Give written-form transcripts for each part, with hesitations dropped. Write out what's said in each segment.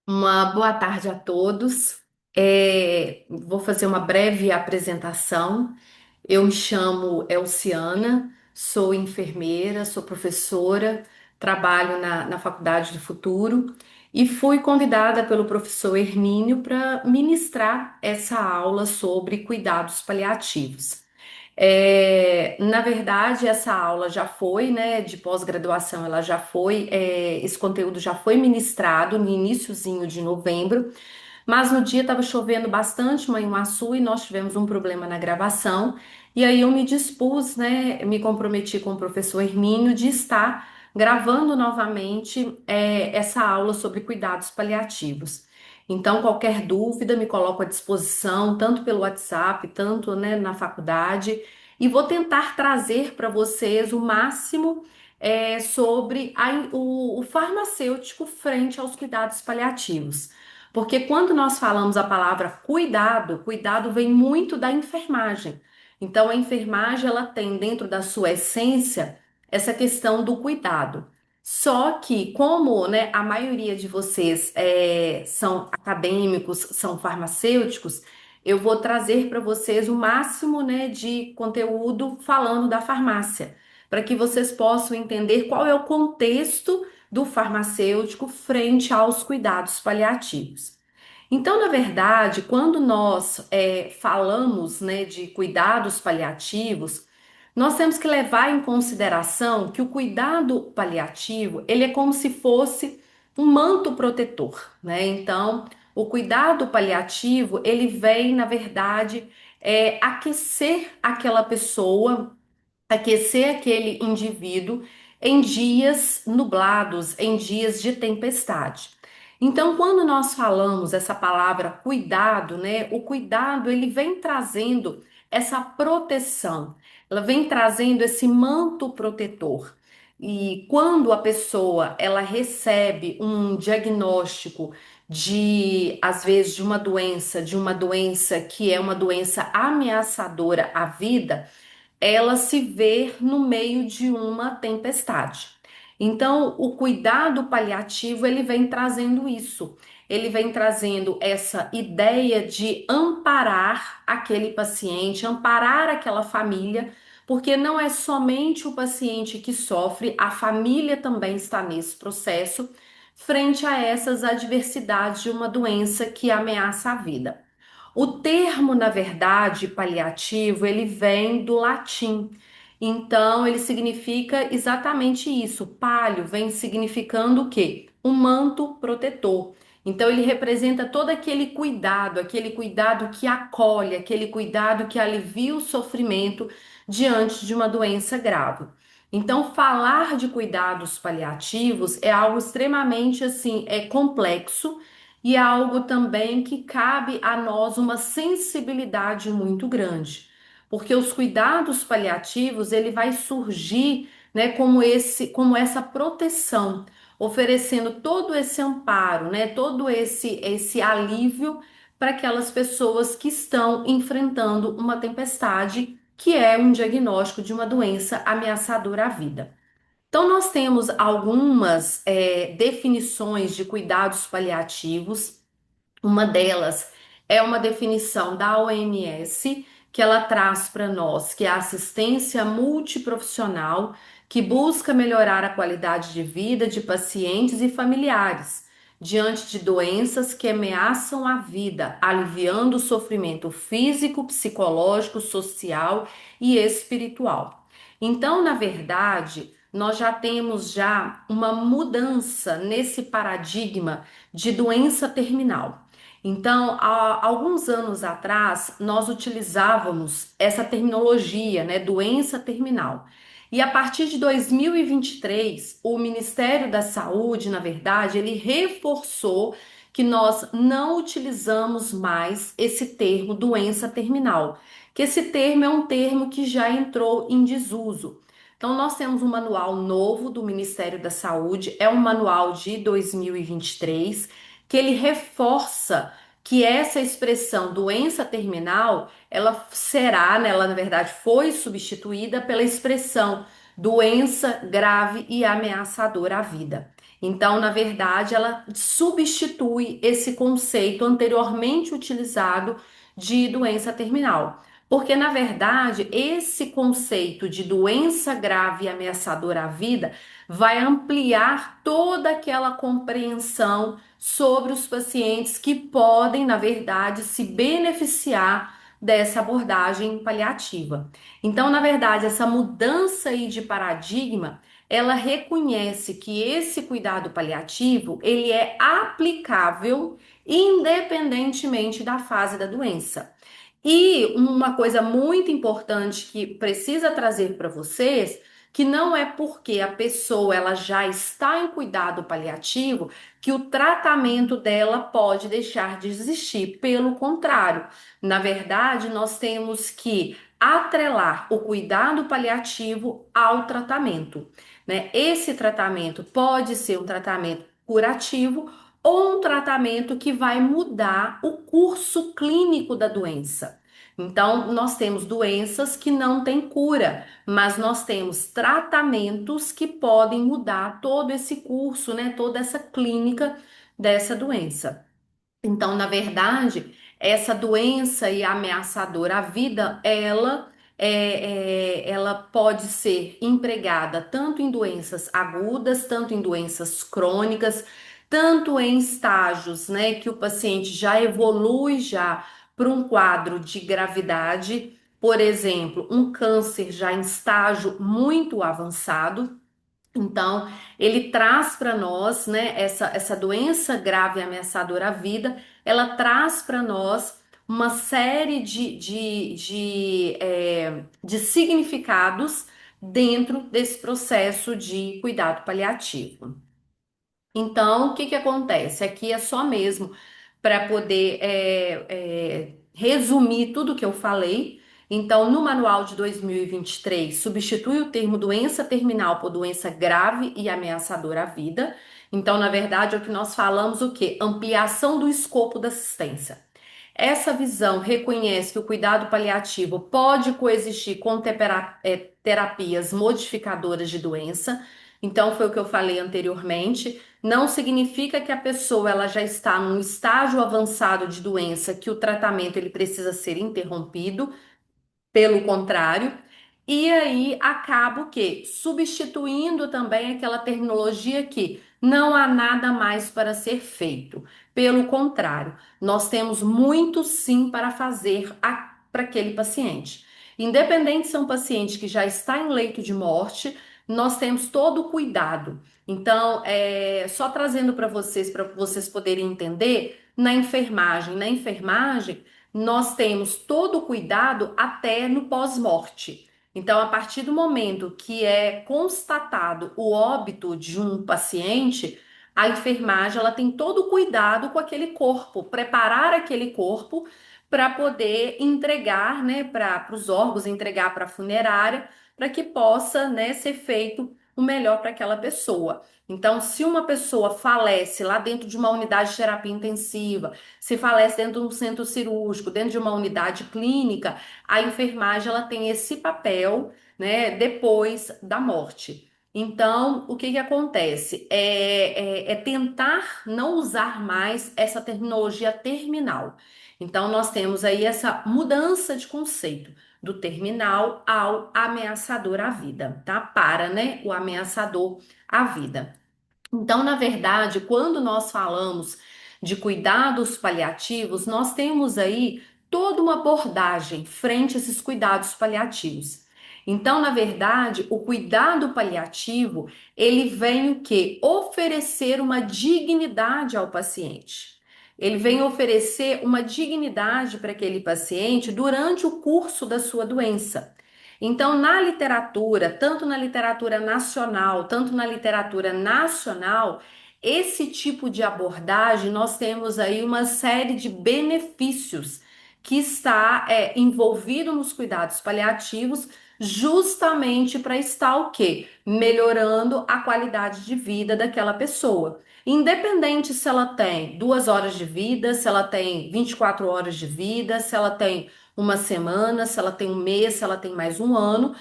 Uma boa tarde a todos. Vou fazer uma breve apresentação. Eu me chamo Elciana, sou enfermeira, sou professora, trabalho na Faculdade do Futuro e fui convidada pelo professor Hermínio para ministrar essa aula sobre cuidados paliativos. Na verdade, essa aula já foi, né, de pós-graduação, ela já foi, esse conteúdo já foi ministrado no iniciozinho de novembro, mas no dia estava chovendo bastante, Manhuaçu, e nós tivemos um problema na gravação, e aí eu me dispus, né, me comprometi com o professor Hermínio de estar gravando novamente, essa aula sobre cuidados paliativos. Então, qualquer dúvida, me coloco à disposição, tanto pelo WhatsApp, tanto, né, na faculdade, e vou tentar trazer para vocês o máximo sobre o farmacêutico frente aos cuidados paliativos. Porque quando nós falamos a palavra cuidado, cuidado vem muito da enfermagem. Então, a enfermagem ela tem dentro da sua essência essa questão do cuidado. Só que, como, né, a maioria de vocês são acadêmicos, são farmacêuticos, eu vou trazer para vocês o máximo, né, de conteúdo falando da farmácia, para que vocês possam entender qual é o contexto do farmacêutico frente aos cuidados paliativos. Então, na verdade, quando nós falamos, né, de cuidados paliativos, nós temos que levar em consideração que o cuidado paliativo, ele é como se fosse um manto protetor, né? Então, o cuidado paliativo, ele vem, na verdade, aquecer aquela pessoa, aquecer aquele indivíduo em dias nublados, em dias de tempestade. Então, quando nós falamos essa palavra cuidado, né, o cuidado ele vem trazendo essa proteção, ela vem trazendo esse manto protetor. E quando a pessoa ela recebe um diagnóstico às vezes, de uma doença que é uma doença ameaçadora à vida, ela se vê no meio de uma tempestade. Então, o cuidado paliativo, ele vem trazendo isso. Ele vem trazendo essa ideia de amparar aquele paciente, amparar aquela família, porque não é somente o paciente que sofre, a família também está nesse processo, frente a essas adversidades de uma doença que ameaça a vida. O termo, na verdade, paliativo, ele vem do latim. Então, ele significa exatamente isso. Palio vem significando o quê? Um manto protetor. Então, ele representa todo aquele cuidado que acolhe, aquele cuidado que alivia o sofrimento diante de uma doença grave. Então, falar de cuidados paliativos é algo extremamente assim, complexo e é algo também que cabe a nós uma sensibilidade muito grande, porque os cuidados paliativos ele vai surgir, né, como essa proteção, oferecendo todo esse amparo, né, todo esse alívio para aquelas pessoas que estão enfrentando uma tempestade, que é um diagnóstico de uma doença ameaçadora à vida. Então, nós temos algumas definições de cuidados paliativos. Uma delas é uma definição da OMS, que ela traz para nós, que é a assistência multiprofissional, que busca melhorar a qualidade de vida de pacientes e familiares diante de doenças que ameaçam a vida, aliviando o sofrimento físico, psicológico, social e espiritual. Então, na verdade, nós já temos já uma mudança nesse paradigma de doença terminal. Então, há alguns anos atrás, nós utilizávamos essa terminologia, né, doença terminal. E a partir de 2023, o Ministério da Saúde, na verdade, ele reforçou que nós não utilizamos mais esse termo doença terminal, que esse termo é um termo que já entrou em desuso. Então, nós temos um manual novo do Ministério da Saúde, é um manual de 2023 que ele reforça que essa expressão doença terminal, ela será, né, ela na verdade foi substituída pela expressão doença grave e ameaçadora à vida. Então, na verdade, ela substitui esse conceito anteriormente utilizado de doença terminal. Porque, na verdade, esse conceito de doença grave e ameaçadora à vida vai ampliar toda aquela compreensão sobre os pacientes que podem, na verdade, se beneficiar dessa abordagem paliativa. Então, na verdade, essa mudança aí de paradigma, ela reconhece que esse cuidado paliativo, ele é aplicável independentemente da fase da doença. E uma coisa muito importante que precisa trazer para vocês, que não é porque a pessoa ela já está em cuidado paliativo que o tratamento dela pode deixar de existir. Pelo contrário, na verdade, nós temos que atrelar o cuidado paliativo ao tratamento, né? Esse tratamento pode ser um tratamento curativo ou um tratamento que vai mudar o curso clínico da doença. Então, nós temos doenças que não têm cura, mas nós temos tratamentos que podem mudar todo esse curso, né? Toda essa clínica dessa doença. Então, na verdade, essa doença e ameaçadora à vida, ela pode ser empregada tanto em doenças agudas, tanto em doenças crônicas, tanto em estágios, né, que o paciente já evolui já para um quadro de gravidade, por exemplo, um câncer já em estágio muito avançado. Então, ele traz para nós, né, essa doença grave e ameaçadora à vida, ela traz para nós uma série de significados dentro desse processo de cuidado paliativo. Então, o que que acontece? Aqui é só mesmo para poder resumir tudo que eu falei. Então, no manual de 2023, substitui o termo doença terminal por doença grave e ameaçadora à vida. Então, na verdade, é o que nós falamos o quê? Ampliação do escopo da assistência. Essa visão reconhece que o cuidado paliativo pode coexistir com terapias modificadoras de doença. Então, foi o que eu falei anteriormente. Não significa que a pessoa ela já está num estágio avançado de doença que o tratamento ele precisa ser interrompido. Pelo contrário, e aí acaba o quê? Substituindo também aquela terminologia que não há nada mais para ser feito. Pelo contrário, nós temos muito sim para fazer para aquele paciente. Independente se é um paciente que já está em leito de morte, nós temos todo o cuidado. Então, só trazendo para vocês poderem entender, na enfermagem, nós temos todo o cuidado até no pós-morte. Então, a partir do momento que é constatado o óbito de um paciente, a enfermagem ela tem todo o cuidado com aquele corpo, preparar aquele corpo para poder entregar, né, para os órgãos, entregar para a funerária, para que possa, né, ser feito o melhor para aquela pessoa. Então, se uma pessoa falece lá dentro de uma unidade de terapia intensiva, se falece dentro de um centro cirúrgico, dentro de uma unidade clínica, a enfermagem ela tem esse papel, né, depois da morte. Então, o que que acontece? É tentar não usar mais essa terminologia terminal. Então, nós temos aí essa mudança de conceito do terminal ao ameaçador à vida, tá? Para, né, o ameaçador à vida. Então, na verdade, quando nós falamos de cuidados paliativos, nós temos aí toda uma abordagem frente a esses cuidados paliativos. Então, na verdade, o cuidado paliativo, ele vem o quê? Oferecer uma dignidade ao paciente. Ele vem oferecer uma dignidade para aquele paciente durante o curso da sua doença. Então, na literatura, tanto na literatura nacional, tanto na literatura nacional, esse tipo de abordagem, nós temos aí uma série de benefícios que está envolvido nos cuidados paliativos, justamente para estar o quê? Melhorando a qualidade de vida daquela pessoa. Independente se ela tem 2 horas de vida, se ela tem 24 horas de vida, se ela tem uma semana, se ela tem um mês, se ela tem mais um ano,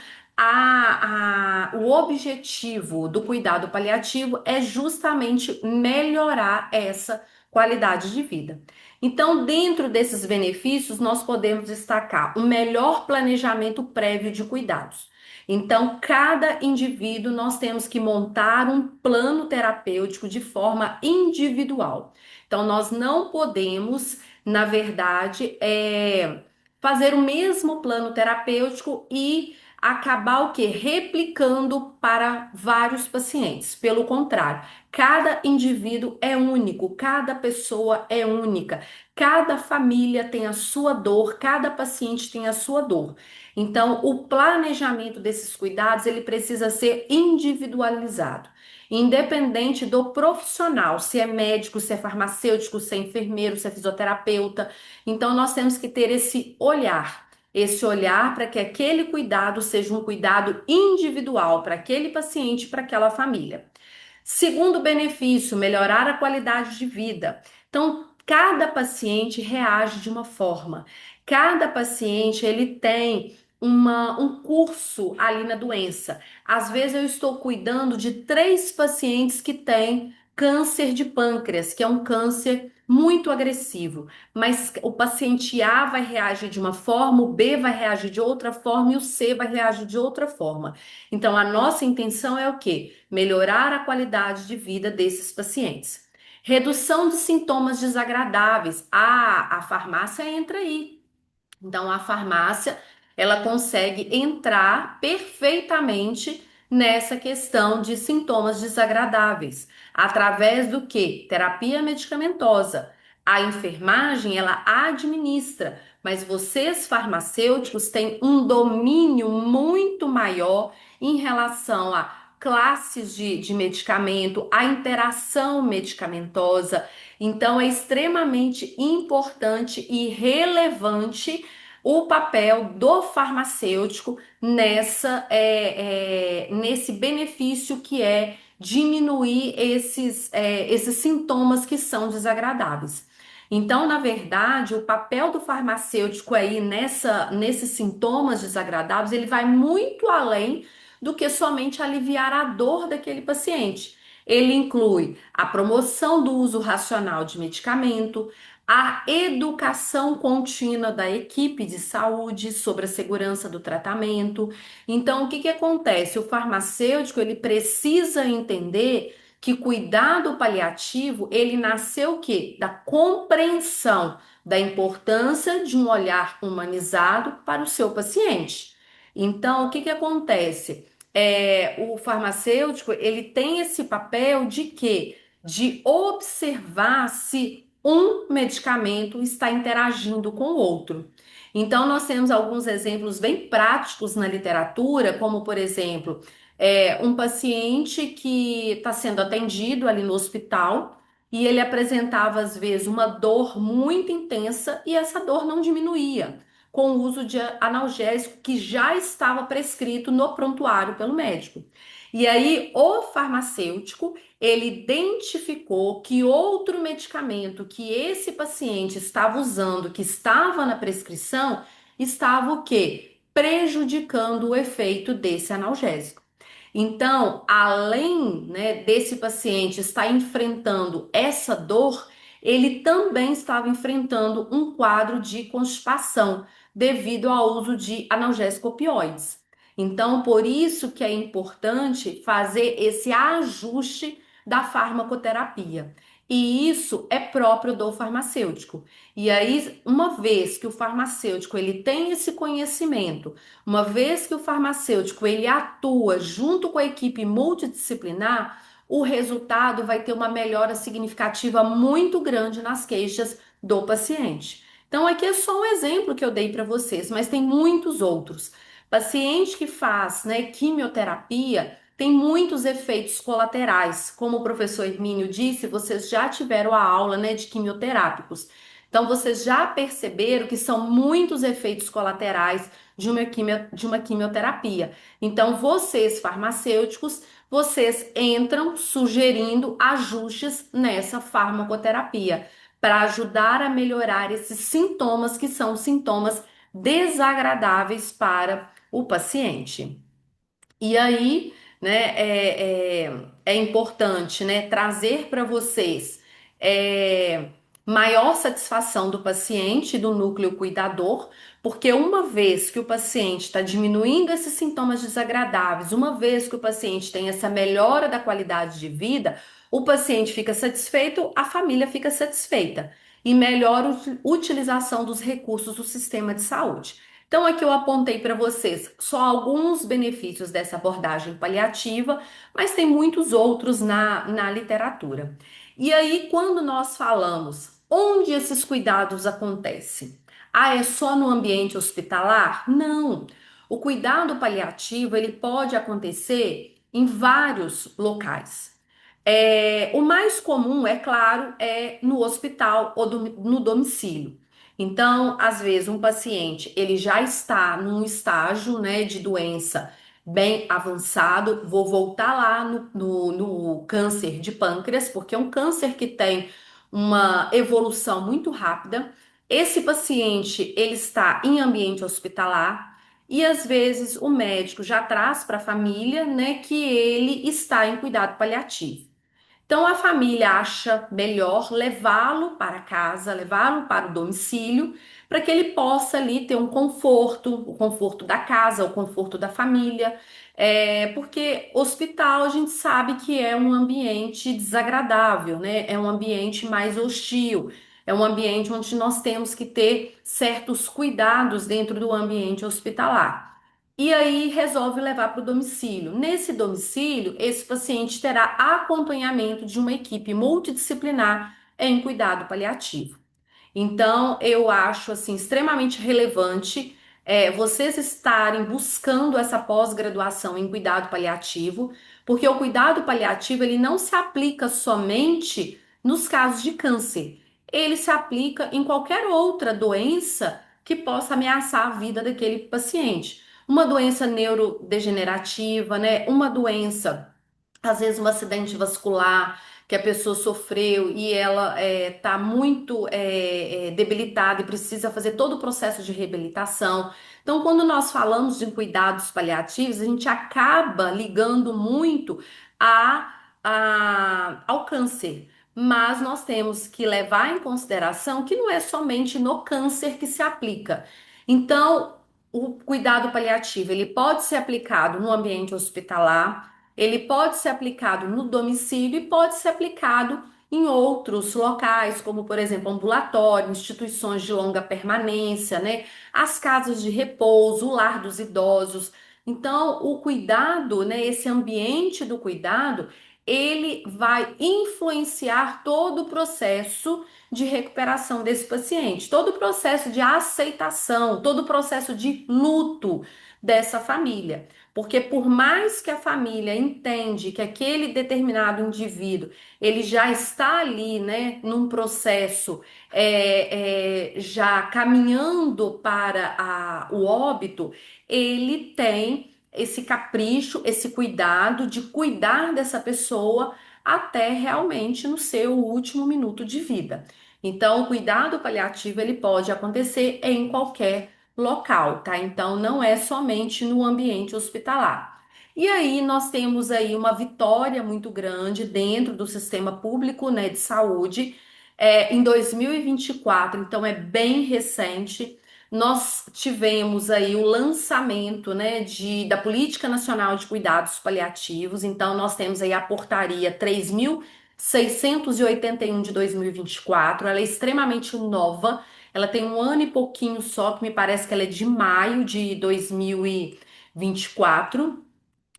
O objetivo do cuidado paliativo é justamente melhorar essa qualidade de vida. Então, dentro desses benefícios, nós podemos destacar um melhor planejamento prévio de cuidados. Então, cada indivíduo nós temos que montar um plano terapêutico de forma individual. Então, nós não podemos, na verdade, fazer o mesmo plano terapêutico e acabar o quê? Replicando para vários pacientes. Pelo contrário, cada indivíduo é único, cada pessoa é única, cada família tem a sua dor, cada paciente tem a sua dor. Então, o planejamento desses cuidados, ele precisa ser individualizado. Independente do profissional, se é médico, se é farmacêutico, se é enfermeiro, se é fisioterapeuta. Então, nós temos que ter esse olhar para que aquele cuidado seja um cuidado individual para aquele paciente, para aquela família. Segundo benefício, melhorar a qualidade de vida. Então, cada paciente reage de uma forma. Cada paciente ele tem um curso ali na doença. Às vezes eu estou cuidando de 3 pacientes que têm câncer de pâncreas, que é um câncer muito agressivo. Mas o paciente A vai reagir de uma forma, o B vai reagir de outra forma e o C vai reagir de outra forma. Então, a nossa intenção é o quê? Melhorar a qualidade de vida desses pacientes. Redução de sintomas desagradáveis. A farmácia entra aí. Então, a farmácia, ela consegue entrar perfeitamente nessa questão de sintomas desagradáveis, através do que? Terapia medicamentosa. A enfermagem, ela administra, mas vocês farmacêuticos têm um domínio muito maior em relação a classes de medicamento, a interação medicamentosa. Então, é extremamente importante e relevante o papel do farmacêutico nesse benefício que é diminuir esses sintomas que são desagradáveis. Então, na verdade, o papel do farmacêutico aí nesses sintomas desagradáveis, ele vai muito além do que somente aliviar a dor daquele paciente. Ele inclui a promoção do uso racional de medicamento, a educação contínua da equipe de saúde sobre a segurança do tratamento. Então, o que que acontece? O farmacêutico, ele precisa entender que cuidado paliativo, ele nasceu o quê? Da compreensão da importância de um olhar humanizado para o seu paciente. Então, o que que acontece? O farmacêutico, ele tem esse papel de quê? De observar se um medicamento está interagindo com o outro. Então, nós temos alguns exemplos bem práticos na literatura, como, por exemplo, um paciente que está sendo atendido ali no hospital e ele apresentava, às vezes, uma dor muito intensa e essa dor não diminuía com o uso de analgésico que já estava prescrito no prontuário pelo médico. E aí, o farmacêutico ele identificou que outro medicamento que esse paciente estava usando, que estava na prescrição, estava o quê? Prejudicando o efeito desse analgésico. Então, além, né, desse paciente estar enfrentando essa dor, ele também estava enfrentando um quadro de constipação devido ao uso de analgésico opioides. Então, por isso que é importante fazer esse ajuste da farmacoterapia. E isso é próprio do farmacêutico. E aí, uma vez que o farmacêutico ele tem esse conhecimento, uma vez que o farmacêutico ele atua junto com a equipe multidisciplinar, o resultado vai ter uma melhora significativa muito grande nas queixas do paciente. Então, aqui é só um exemplo que eu dei para vocês, mas tem muitos outros. Paciente que faz, né, quimioterapia tem muitos efeitos colaterais. Como o professor Hermínio disse, vocês já tiveram a aula, né, de quimioterápicos. Então, vocês já perceberam que são muitos efeitos colaterais de uma quimioterapia. Então, vocês, farmacêuticos, vocês entram sugerindo ajustes nessa farmacoterapia para ajudar a melhorar esses sintomas que são sintomas desagradáveis para o paciente. E aí, né, é importante, né, trazer para vocês é, maior satisfação do paciente, do núcleo cuidador, porque uma vez que o paciente está diminuindo esses sintomas desagradáveis, uma vez que o paciente tem essa melhora da qualidade de vida, o paciente fica satisfeito, a família fica satisfeita e melhora a utilização dos recursos do sistema de saúde. Então, aqui eu apontei para vocês só alguns benefícios dessa abordagem paliativa, mas tem muitos outros na literatura. E aí, quando nós falamos onde esses cuidados acontecem? Ah, é só no ambiente hospitalar? Não. O cuidado paliativo ele pode acontecer em vários locais. O mais comum, é claro, é no hospital ou no domicílio. Então, às vezes, um paciente ele já está num estágio, né, de doença bem avançado. Vou voltar lá no câncer de pâncreas, porque é um câncer que tem uma evolução muito rápida. Esse paciente ele está em ambiente hospitalar e às vezes o médico já traz para a família, né, que ele está em cuidado paliativo. Então a família acha melhor levá-lo para casa, levá-lo para o domicílio, para que ele possa ali ter um conforto, o conforto da casa, o conforto da família, porque hospital a gente sabe que é um ambiente desagradável, né? É um ambiente mais hostil, é um ambiente onde nós temos que ter certos cuidados dentro do ambiente hospitalar. E aí resolve levar para o domicílio. Nesse domicílio, esse paciente terá acompanhamento de uma equipe multidisciplinar em cuidado paliativo. Então, eu acho assim extremamente relevante vocês estarem buscando essa pós-graduação em cuidado paliativo, porque o cuidado paliativo ele não se aplica somente nos casos de câncer, ele se aplica em qualquer outra doença que possa ameaçar a vida daquele paciente. Uma doença neurodegenerativa, né? Uma doença às vezes um acidente vascular que a pessoa sofreu e ela está muito debilitada e precisa fazer todo o processo de reabilitação. Então, quando nós falamos de cuidados paliativos, a gente acaba ligando muito ao câncer. Mas nós temos que levar em consideração que não é somente no câncer que se aplica. Então, o cuidado paliativo, ele pode ser aplicado no ambiente hospitalar, ele pode ser aplicado no domicílio e pode ser aplicado em outros locais, como por exemplo, ambulatório, instituições de longa permanência, né? As casas de repouso, o lar dos idosos. Então, o cuidado, né, esse ambiente do cuidado, ele vai influenciar todo o processo de recuperação desse paciente, todo o processo de aceitação, todo o processo de luto dessa família. Porque por mais que a família entende que aquele determinado indivíduo ele já está ali, né, num processo já caminhando para o óbito, ele tem esse capricho, esse cuidado de cuidar dessa pessoa até realmente no seu último minuto de vida. Então, o cuidado paliativo ele pode acontecer em qualquer local, tá? Então não é somente no ambiente hospitalar. E aí nós temos aí uma vitória muito grande dentro do sistema público, né, de saúde, em 2024, então é bem recente. Nós tivemos aí o lançamento, né, da Política Nacional de Cuidados Paliativos. Então nós temos aí a portaria 3.681 de 2024. Ela é extremamente nova. Ela tem um ano e pouquinho só, que me parece que ela é de maio de 2024.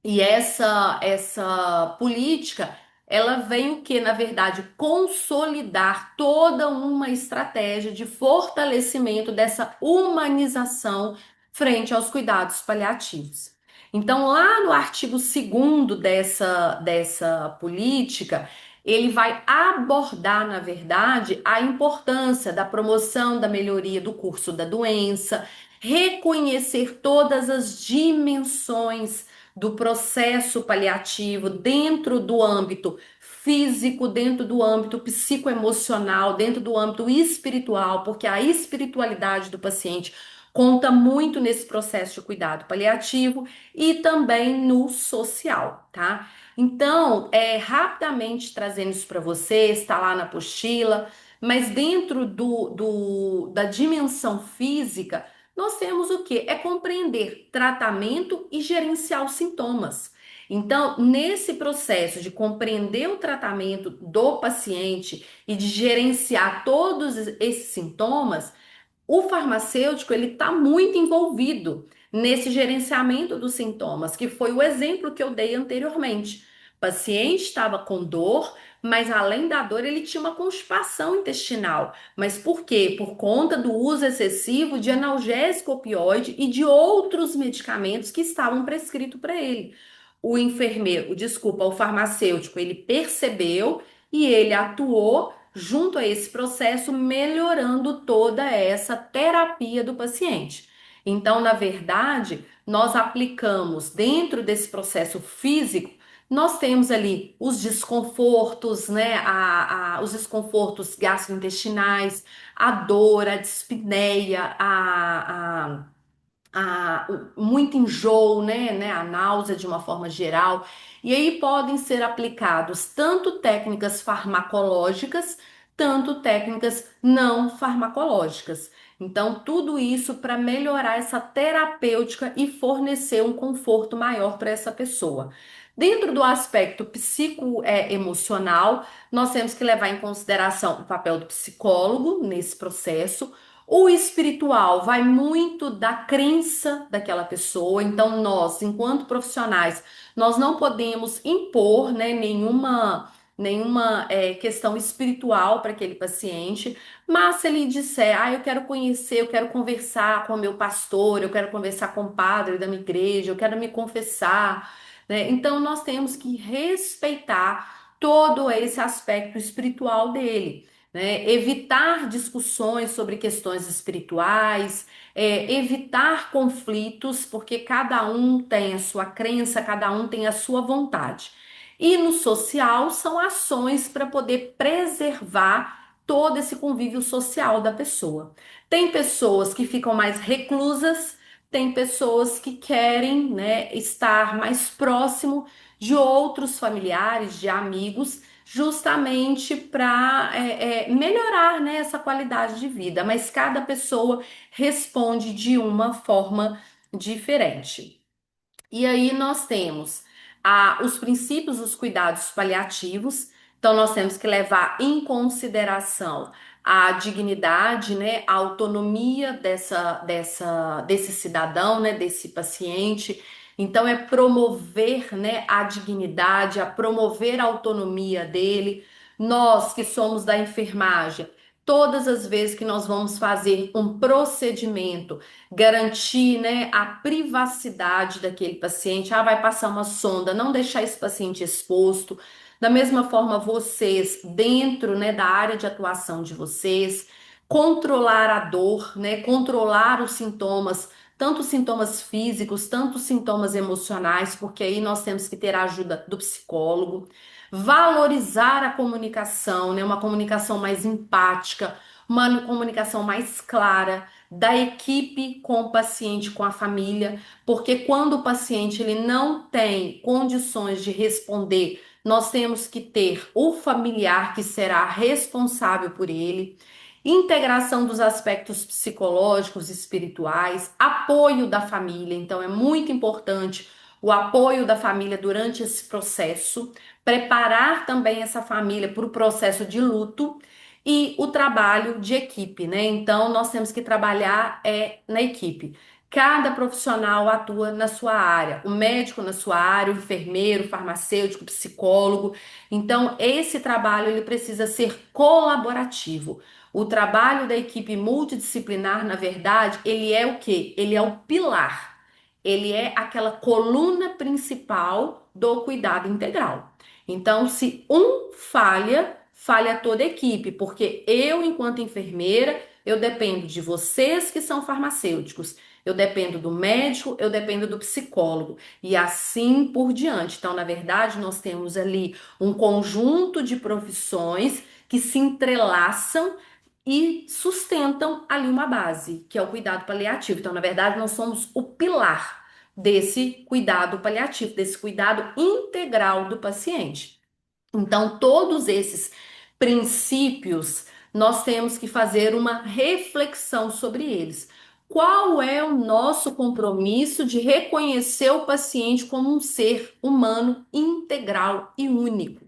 E essa política, ela vem o que, na verdade, consolidar toda uma estratégia de fortalecimento dessa humanização frente aos cuidados paliativos. Então, lá no artigo 2º dessa política, ele vai abordar, na verdade, a importância da promoção da melhoria do curso da doença, reconhecer todas as dimensões do processo paliativo dentro do âmbito físico, dentro do âmbito psicoemocional, dentro do âmbito espiritual, porque a espiritualidade do paciente conta muito nesse processo de cuidado paliativo e também no social, tá? Então, rapidamente trazendo isso para você, está lá na apostila, mas dentro da dimensão física, nós temos o quê? É compreender tratamento e gerenciar os sintomas. Então, nesse processo de compreender o tratamento do paciente e de gerenciar todos esses sintomas, o farmacêutico ele está muito envolvido nesse gerenciamento dos sintomas, que foi o exemplo que eu dei anteriormente. O paciente estava com dor, mas além da dor, ele tinha uma constipação intestinal. Mas por quê? Por conta do uso excessivo de analgésico opioide e de outros medicamentos que estavam prescritos para ele. O enfermeiro, desculpa, o farmacêutico, ele percebeu e ele atuou junto a esse processo, melhorando toda essa terapia do paciente. Então, na verdade, nós aplicamos dentro desse processo físico, nós temos ali os desconfortos, né? Os desconfortos gastrointestinais, a dor, a dispneia, muito enjoo, né, a náusea de uma forma geral. E aí podem ser aplicados tanto técnicas farmacológicas, tanto técnicas não farmacológicas. Então, tudo isso para melhorar essa terapêutica e fornecer um conforto maior para essa pessoa. Dentro do aspecto psicoemocional, nós temos que levar em consideração o papel do psicólogo nesse processo. O espiritual vai muito da crença daquela pessoa, então nós, enquanto profissionais, nós não podemos impor, né, nenhuma questão espiritual para aquele paciente, mas se ele disser, eu quero conhecer, eu quero conversar com o meu pastor, eu quero conversar com o padre da minha igreja, eu quero me confessar, né? Então nós temos que respeitar todo esse aspecto espiritual dele, né? Evitar discussões sobre questões espirituais, evitar conflitos, porque cada um tem a sua crença, cada um tem a sua vontade. E no social são ações para poder preservar todo esse convívio social da pessoa. Tem pessoas que ficam mais reclusas, tem pessoas que querem, né, estar mais próximo de outros familiares, de amigos, justamente para melhorar, né, essa qualidade de vida. Mas cada pessoa responde de uma forma diferente. E aí nós temos os princípios dos cuidados paliativos. Então nós temos que levar em consideração a dignidade, né, a autonomia desse cidadão, né, desse paciente. Então é promover, né, a dignidade, a promover a autonomia dele. Nós que somos da enfermagem, todas as vezes que nós vamos fazer um procedimento, garantir, né, a privacidade daquele paciente. Vai passar uma sonda, não deixar esse paciente exposto. Da mesma forma, vocês, dentro, né, da área de atuação de vocês, controlar a dor, né, controlar os sintomas, tanto os sintomas físicos, tanto os sintomas emocionais, porque aí nós temos que ter a ajuda do psicólogo. Valorizar a comunicação, né, uma comunicação mais empática, uma comunicação mais clara da equipe com o paciente, com a família, porque quando o paciente ele não tem condições de responder, nós temos que ter o familiar que será responsável por ele, integração dos aspectos psicológicos e espirituais, apoio da família, então é muito importante o apoio da família durante esse processo, preparar também essa família para o processo de luto e o trabalho de equipe, né? Então, nós temos que trabalhar na equipe. Cada profissional atua na sua área, o médico na sua área, o enfermeiro, o farmacêutico, o psicólogo. Então, esse trabalho ele precisa ser colaborativo. O trabalho da equipe multidisciplinar, na verdade, ele é o quê? Ele é o pilar. Ele é aquela coluna principal do cuidado integral. Então, se um falha, falha toda a equipe, porque eu, enquanto enfermeira, eu dependo de vocês que são farmacêuticos, eu dependo do médico, eu dependo do psicólogo e assim por diante. Então, na verdade, nós temos ali um conjunto de profissões que se entrelaçam e sustentam ali uma base, que é o cuidado paliativo. Então, na verdade, nós somos o pilar desse cuidado paliativo, desse cuidado integral do paciente. Então, todos esses princípios, nós temos que fazer uma reflexão sobre eles. Qual é o nosso compromisso de reconhecer o paciente como um ser humano integral e único?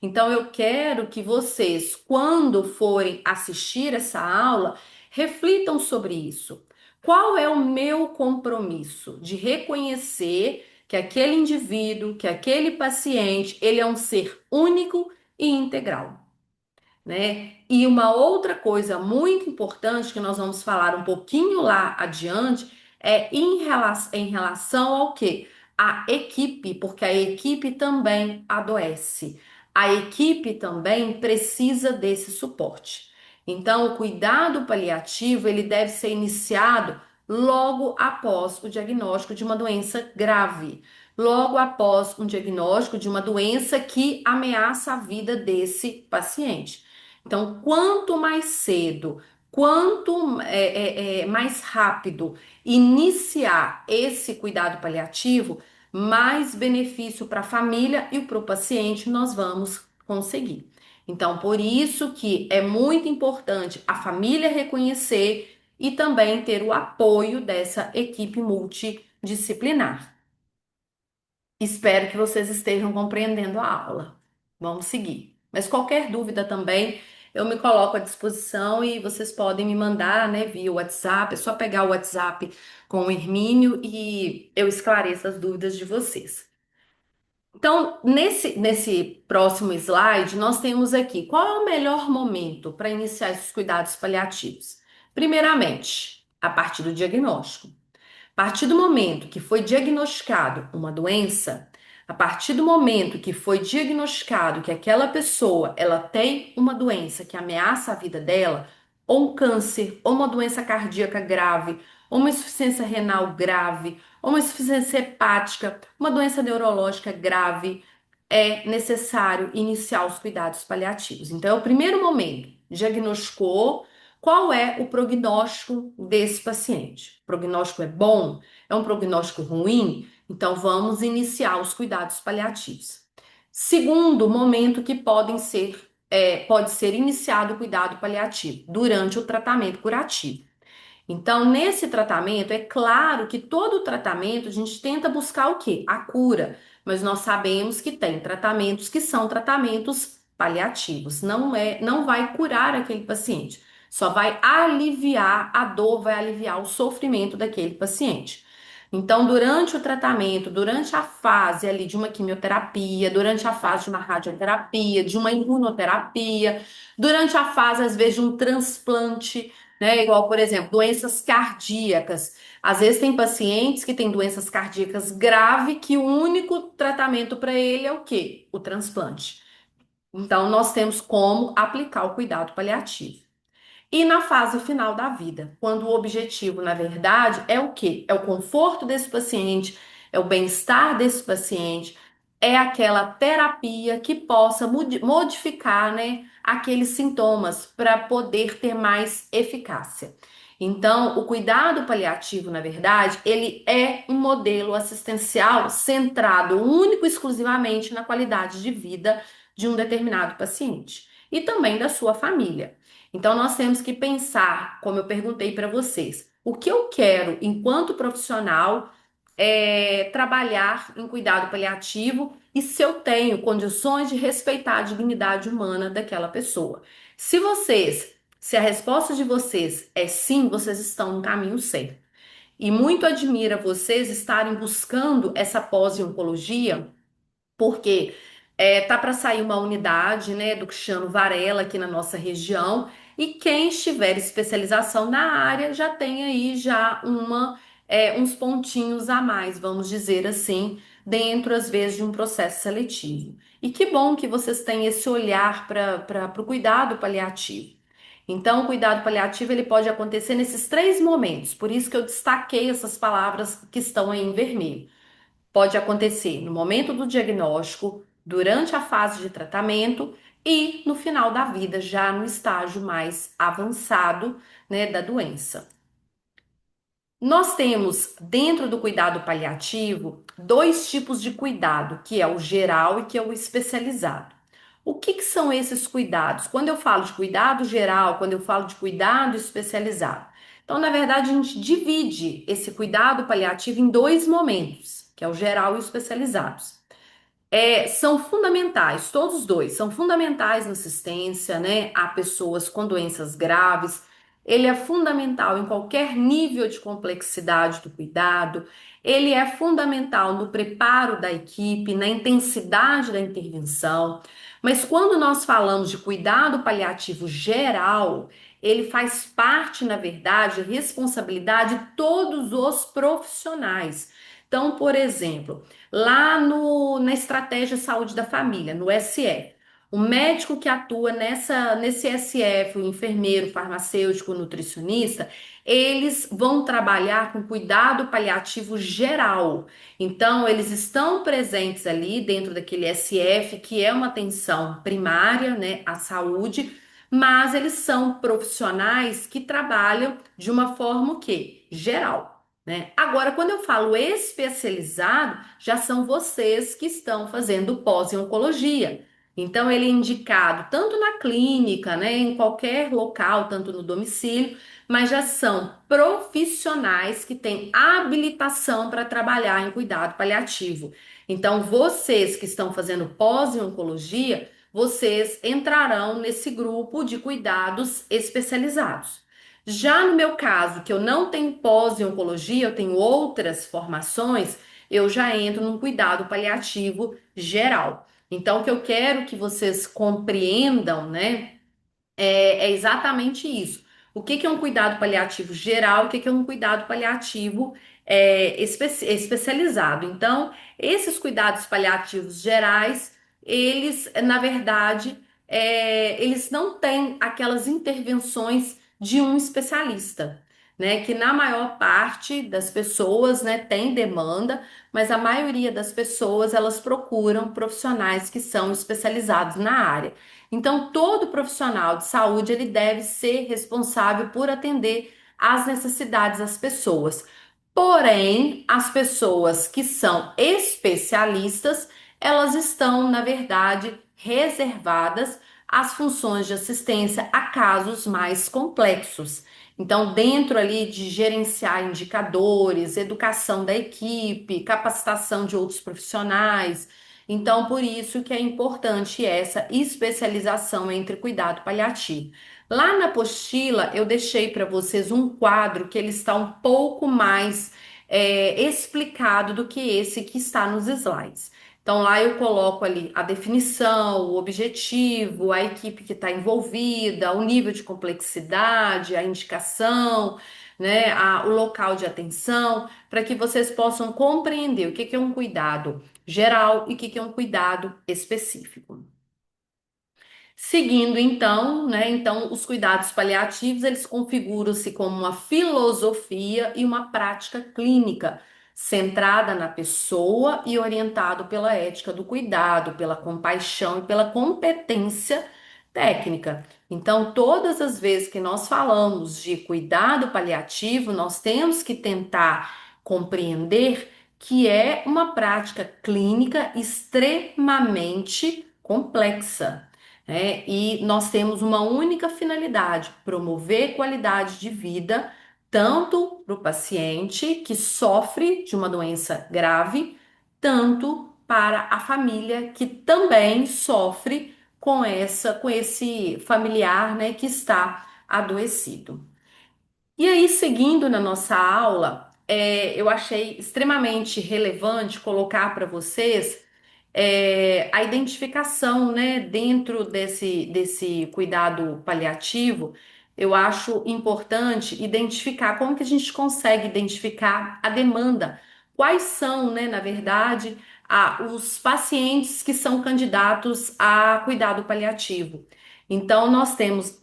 Então, eu quero que vocês, quando forem assistir essa aula, reflitam sobre isso. Qual é o meu compromisso de reconhecer que aquele indivíduo, que aquele paciente, ele é um ser único e integral, né? E uma outra coisa muito importante que nós vamos falar um pouquinho lá adiante é em relação ao quê? A equipe, porque a equipe também adoece. A equipe também precisa desse suporte. Então, o cuidado paliativo, ele deve ser iniciado logo após o diagnóstico de uma doença grave, logo após um diagnóstico de uma doença que ameaça a vida desse paciente. Então, quanto mais cedo, quanto mais rápido iniciar esse cuidado paliativo, mais benefício para a família e para o paciente nós vamos conseguir. Então, por isso que é muito importante a família reconhecer e também ter o apoio dessa equipe multidisciplinar. Espero que vocês estejam compreendendo a aula. Vamos seguir. Mas qualquer dúvida também, eu me coloco à disposição e vocês podem me mandar, né, via WhatsApp. É só pegar o WhatsApp com o Hermínio e eu esclareço as dúvidas de vocês. Então, nesse próximo slide, nós temos aqui qual é o melhor momento para iniciar esses cuidados paliativos. Primeiramente, a partir do diagnóstico. A partir do momento que foi diagnosticado uma doença, a partir do momento que foi diagnosticado que aquela pessoa ela tem uma doença que ameaça a vida dela, ou um câncer, ou uma doença cardíaca grave, ou uma insuficiência renal grave, ou uma insuficiência hepática, uma doença neurológica grave, é necessário iniciar os cuidados paliativos. Então, é o primeiro momento, diagnosticou. Qual é o prognóstico desse paciente? O prognóstico é bom? É um prognóstico ruim? Então vamos iniciar os cuidados paliativos. Segundo momento que pode ser iniciado o cuidado paliativo durante o tratamento curativo. Então, nesse tratamento, é claro que todo tratamento a gente tenta buscar o quê? A cura. Mas nós sabemos que tem tratamentos que são tratamentos paliativos. Não vai curar aquele paciente. Só vai aliviar a dor, vai aliviar o sofrimento daquele paciente. Então, durante o tratamento, durante a fase ali de uma quimioterapia, durante a fase de uma radioterapia, de uma imunoterapia, durante a fase, às vezes, de um transplante, né? Igual, por exemplo, doenças cardíacas. Às vezes tem pacientes que têm doenças cardíacas graves que o único tratamento para ele é o quê? O transplante. Então, nós temos como aplicar o cuidado paliativo. E na fase final da vida, quando o objetivo, na verdade, é o quê? É o conforto desse paciente, é o bem-estar desse paciente, é aquela terapia que possa modificar, né, aqueles sintomas para poder ter mais eficácia. Então, o cuidado paliativo, na verdade, ele é um modelo assistencial centrado único e exclusivamente na qualidade de vida de um determinado paciente e também da sua família. Então, nós temos que pensar, como eu perguntei para vocês, o que eu quero enquanto profissional trabalhar em cuidado paliativo e se eu tenho condições de respeitar a dignidade humana daquela pessoa. Se a resposta de vocês é sim, vocês estão no caminho certo. E muito admira vocês estarem buscando essa pós em oncologia porque tá para sair uma unidade, né, do Cristiano Varela aqui na nossa região, e quem estiver especialização na área já tem aí já uns pontinhos a mais, vamos dizer assim, dentro às vezes de um processo seletivo. E que bom que vocês têm esse olhar para o cuidado paliativo. Então, o cuidado paliativo ele pode acontecer nesses três momentos, por isso que eu destaquei essas palavras que estão aí em vermelho. Pode acontecer no momento do diagnóstico, durante a fase de tratamento e no final da vida, já no estágio mais avançado, né, da doença. Nós temos, dentro do cuidado paliativo, dois tipos de cuidado, que é o geral e que é o especializado. O que que são esses cuidados? Quando eu falo de cuidado geral, quando eu falo de cuidado especializado. Então, na verdade, a gente divide esse cuidado paliativo em dois momentos, que é o geral e o especializado. São fundamentais, todos os dois são fundamentais na assistência, né, a pessoas com doenças graves. Ele é fundamental em qualquer nível de complexidade do cuidado. Ele é fundamental no preparo da equipe, na intensidade da intervenção. Mas quando nós falamos de cuidado paliativo geral, ele faz parte, na verdade, responsabilidade de todos os profissionais. Então, por exemplo, lá no, na estratégia saúde da família, no SF. O médico que atua nesse SF, o enfermeiro, farmacêutico, nutricionista, eles vão trabalhar com cuidado paliativo geral. Então, eles estão presentes ali dentro daquele SF, que é uma atenção primária, né, à saúde, mas eles são profissionais que trabalham de uma forma o quê? Geral. Né? Agora, quando eu falo especializado, já são vocês que estão fazendo pós em oncologia. Então, ele é indicado tanto na clínica, né, em qualquer local, tanto no domicílio, mas já são profissionais que têm habilitação para trabalhar em cuidado paliativo. Então, vocês que estão fazendo pós em oncologia, vocês entrarão nesse grupo de cuidados especializados. Já no meu caso, que eu não tenho pós em oncologia, eu tenho outras formações, eu já entro num cuidado paliativo geral. Então, o que eu quero que vocês compreendam, né, é exatamente isso. O que que é um cuidado paliativo geral, o que que é um cuidado paliativo especializado. Então, esses cuidados paliativos gerais, eles, na verdade, eles não têm aquelas intervenções de um especialista, né? Que na maior parte das pessoas, né, tem demanda, mas a maioria das pessoas, elas procuram profissionais que são especializados na área. Então, todo profissional de saúde ele deve ser responsável por atender às necessidades das pessoas. Porém, as pessoas que são especialistas, elas estão, na verdade, reservadas às funções de assistência a casos mais complexos. Então, dentro ali de gerenciar indicadores, educação da equipe, capacitação de outros profissionais, então, por isso que é importante essa especialização entre cuidado paliativo. Lá na apostila, eu deixei para vocês um quadro que ele está um pouco mais explicado do que esse que está nos slides. Então, lá eu coloco ali a definição, o objetivo, a equipe que está envolvida, o nível de complexidade, a indicação, né, o local de atenção, para que vocês possam compreender o que que é um cuidado geral e o que que é um cuidado específico. Seguindo então, né? Então, os cuidados paliativos, eles configuram-se como uma filosofia e uma prática clínica centrada na pessoa e orientado pela ética do cuidado, pela compaixão e pela competência técnica. Então, todas as vezes que nós falamos de cuidado paliativo, nós temos que tentar compreender que é uma prática clínica extremamente complexa, né? E nós temos uma única finalidade: promover qualidade de vida, tanto para o paciente que sofre de uma doença grave, tanto para a família que também sofre com esse familiar, né, que está adoecido. E aí, seguindo na nossa aula, eu achei extremamente relevante colocar para vocês a identificação, né, dentro desse cuidado paliativo. Eu acho importante identificar como que a gente consegue identificar a demanda. Quais são, né, na verdade, os pacientes que são candidatos a cuidado paliativo. Então, nós temos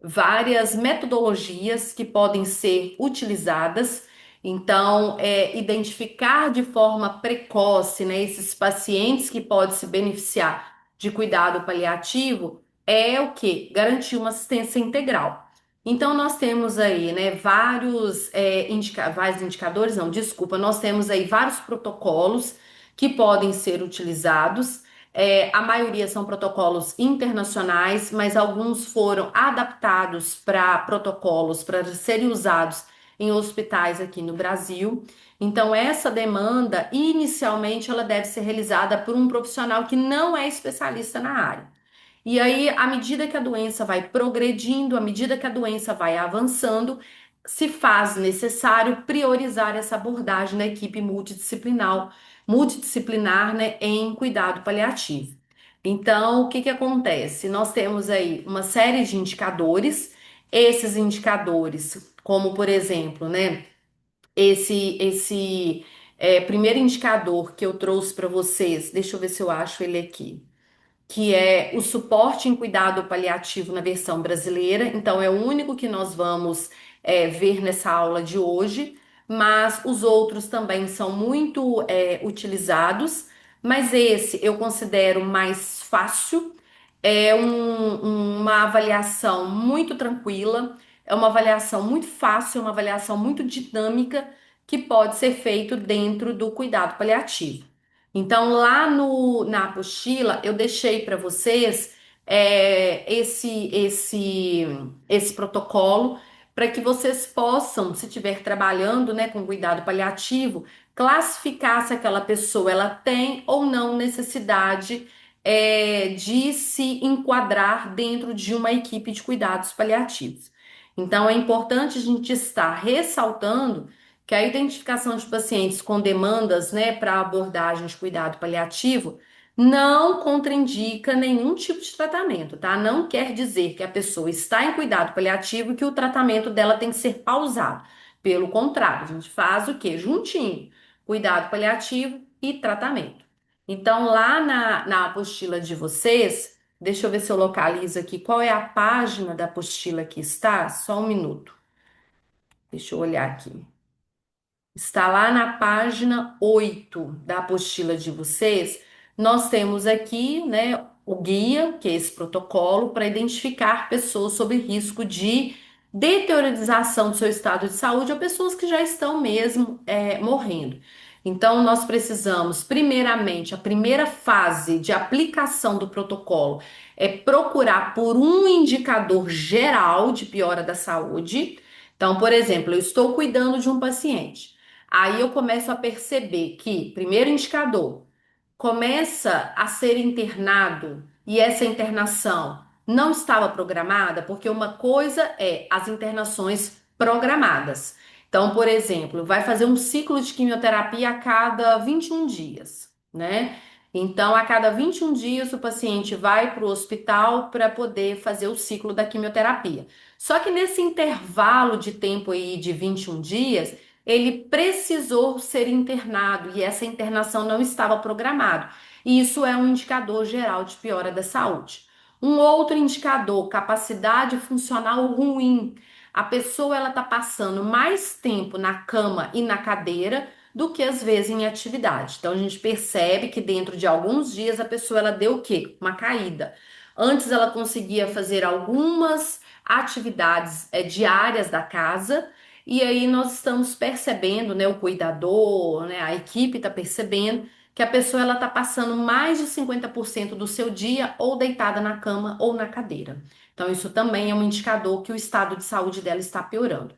várias metodologias que podem ser utilizadas. Então, identificar de forma precoce, né, esses pacientes que podem se beneficiar de cuidado paliativo é o que? Garantir uma assistência integral. Então, nós temos aí, né, vários indicadores, não, desculpa, nós temos aí vários protocolos que podem ser utilizados. A maioria são protocolos internacionais, mas alguns foram adaptados para protocolos para serem usados em hospitais aqui no Brasil. Então, essa demanda, inicialmente, ela deve ser realizada por um profissional que não é especialista na área. E aí, à medida que a doença vai progredindo, à medida que a doença vai avançando, se faz necessário priorizar essa abordagem da equipe multidisciplinar, né, em cuidado paliativo. Então, o que que acontece? Nós temos aí uma série de indicadores. Esses indicadores, como por exemplo, né, esse primeiro indicador que eu trouxe para vocês, deixa eu ver se eu acho ele aqui, que é o suporte em cuidado paliativo na versão brasileira. Então, é o único que nós vamos ver nessa aula de hoje, mas os outros também são muito utilizados. Mas esse eu considero mais fácil, uma avaliação muito tranquila, é uma avaliação muito fácil, é uma avaliação muito dinâmica que pode ser feito dentro do cuidado paliativo. Então, lá na apostila, eu deixei para vocês esse protocolo para que vocês possam, se estiver trabalhando, né, com cuidado paliativo, classificar se aquela pessoa ela tem ou não necessidade de se enquadrar dentro de uma equipe de cuidados paliativos. Então, é importante a gente estar ressaltando que a identificação de pacientes com demandas, né, para abordagem de cuidado paliativo não contraindica nenhum tipo de tratamento, tá? Não quer dizer que a pessoa está em cuidado paliativo e que o tratamento dela tem que ser pausado. Pelo contrário, a gente faz o quê? Juntinho, cuidado paliativo e tratamento. Então, lá na apostila de vocês, deixa eu ver se eu localizo aqui qual é a página da apostila que está. Só um minuto. Deixa eu olhar aqui. Está lá na página 8 da apostila de vocês. Nós temos aqui, né, o guia, que é esse protocolo, para identificar pessoas sob risco de deteriorização do seu estado de saúde ou pessoas que já estão mesmo morrendo. Então, nós precisamos, primeiramente, a primeira fase de aplicação do protocolo é procurar por um indicador geral de piora da saúde. Então, por exemplo, eu estou cuidando de um paciente. Aí eu começo a perceber que, primeiro indicador, começa a ser internado e essa internação não estava programada, porque uma coisa é as internações programadas. Então, por exemplo, vai fazer um ciclo de quimioterapia a cada 21 dias, né? Então, a cada 21 dias, o paciente vai para o hospital para poder fazer o ciclo da quimioterapia. Só que nesse intervalo de tempo aí de 21 dias, ele precisou ser internado e essa internação não estava programada. E isso é um indicador geral de piora da saúde. Um outro indicador, capacidade funcional ruim. A pessoa ela está passando mais tempo na cama e na cadeira do que às vezes em atividade. Então a gente percebe que dentro de alguns dias a pessoa ela deu o quê? Uma caída. Antes ela conseguia fazer algumas atividades diárias da casa e aí nós estamos percebendo, né, o cuidador, né, a equipe está percebendo que a pessoa ela está passando mais de 50% do seu dia ou deitada na cama ou na cadeira. Então isso também é um indicador que o estado de saúde dela está piorando.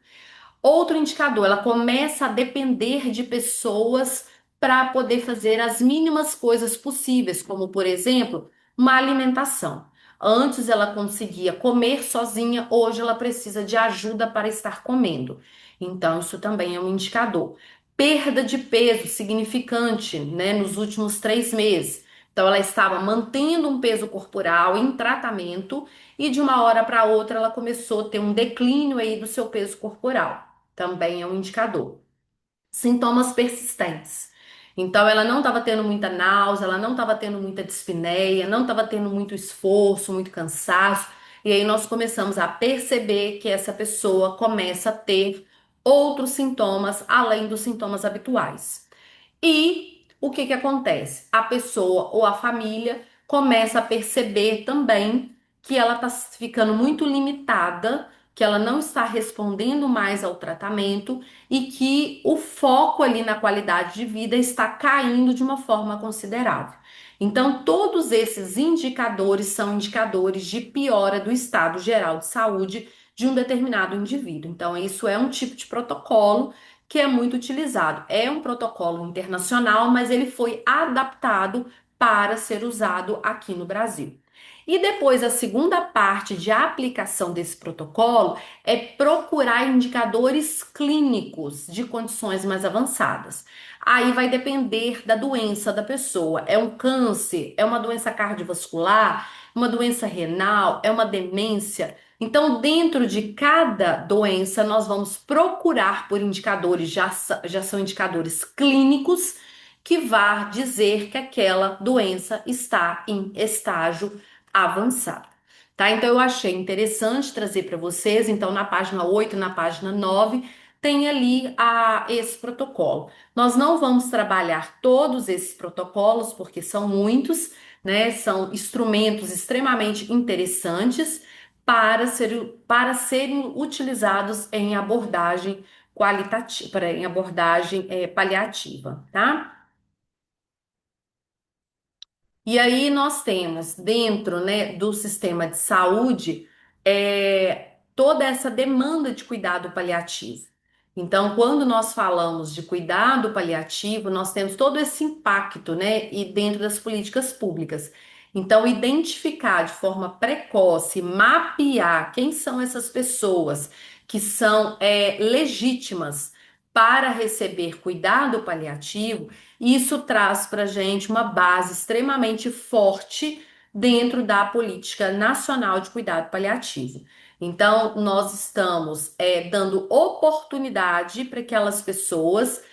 Outro indicador, ela começa a depender de pessoas para poder fazer as mínimas coisas possíveis, como por exemplo, uma alimentação. Antes ela conseguia comer sozinha, hoje ela precisa de ajuda para estar comendo. Então, isso também é um indicador. Perda de peso significante, né, nos últimos 3 meses. Então, ela estava mantendo um peso corporal em tratamento e de uma hora para outra ela começou a ter um declínio aí do seu peso corporal. Também é um indicador. Sintomas persistentes. Então, ela não estava tendo muita náusea, ela não estava tendo muita dispneia, não estava tendo muito esforço, muito cansaço. E aí nós começamos a perceber que essa pessoa começa a ter outros sintomas além dos sintomas habituais. E o que que acontece? A pessoa ou a família começa a perceber também que ela está ficando muito limitada, que ela não está respondendo mais ao tratamento e que o foco ali na qualidade de vida está caindo de uma forma considerável. Então, todos esses indicadores são indicadores de piora do estado geral de saúde de um determinado indivíduo. Então, isso é um tipo de protocolo que é muito utilizado. É um protocolo internacional, mas ele foi adaptado para ser usado aqui no Brasil. E depois, a segunda parte de aplicação desse protocolo é procurar indicadores clínicos de condições mais avançadas. Aí vai depender da doença da pessoa. É um câncer? É uma doença cardiovascular? Uma doença renal? É uma demência? Então, dentro de cada doença, nós vamos procurar por indicadores, já são indicadores clínicos, que vá dizer que aquela doença está em estágio avançado. Tá? Então, eu achei interessante trazer para vocês. Então, na página 8, na página 9, tem ali esse protocolo. Nós não vamos trabalhar todos esses protocolos, porque são muitos, né? São instrumentos extremamente interessantes para serem utilizados em abordagem qualitativa, em abordagem paliativa, tá? E aí nós temos dentro, né, do sistema de saúde toda essa demanda de cuidado paliativo. Então, quando nós falamos de cuidado paliativo, nós temos todo esse impacto, né, e dentro das políticas públicas. Então, identificar de forma precoce, mapear quem são essas pessoas que são legítimas para receber cuidado paliativo, isso traz para a gente uma base extremamente forte dentro da política nacional de cuidado paliativo. Então, nós estamos dando oportunidade para aquelas pessoas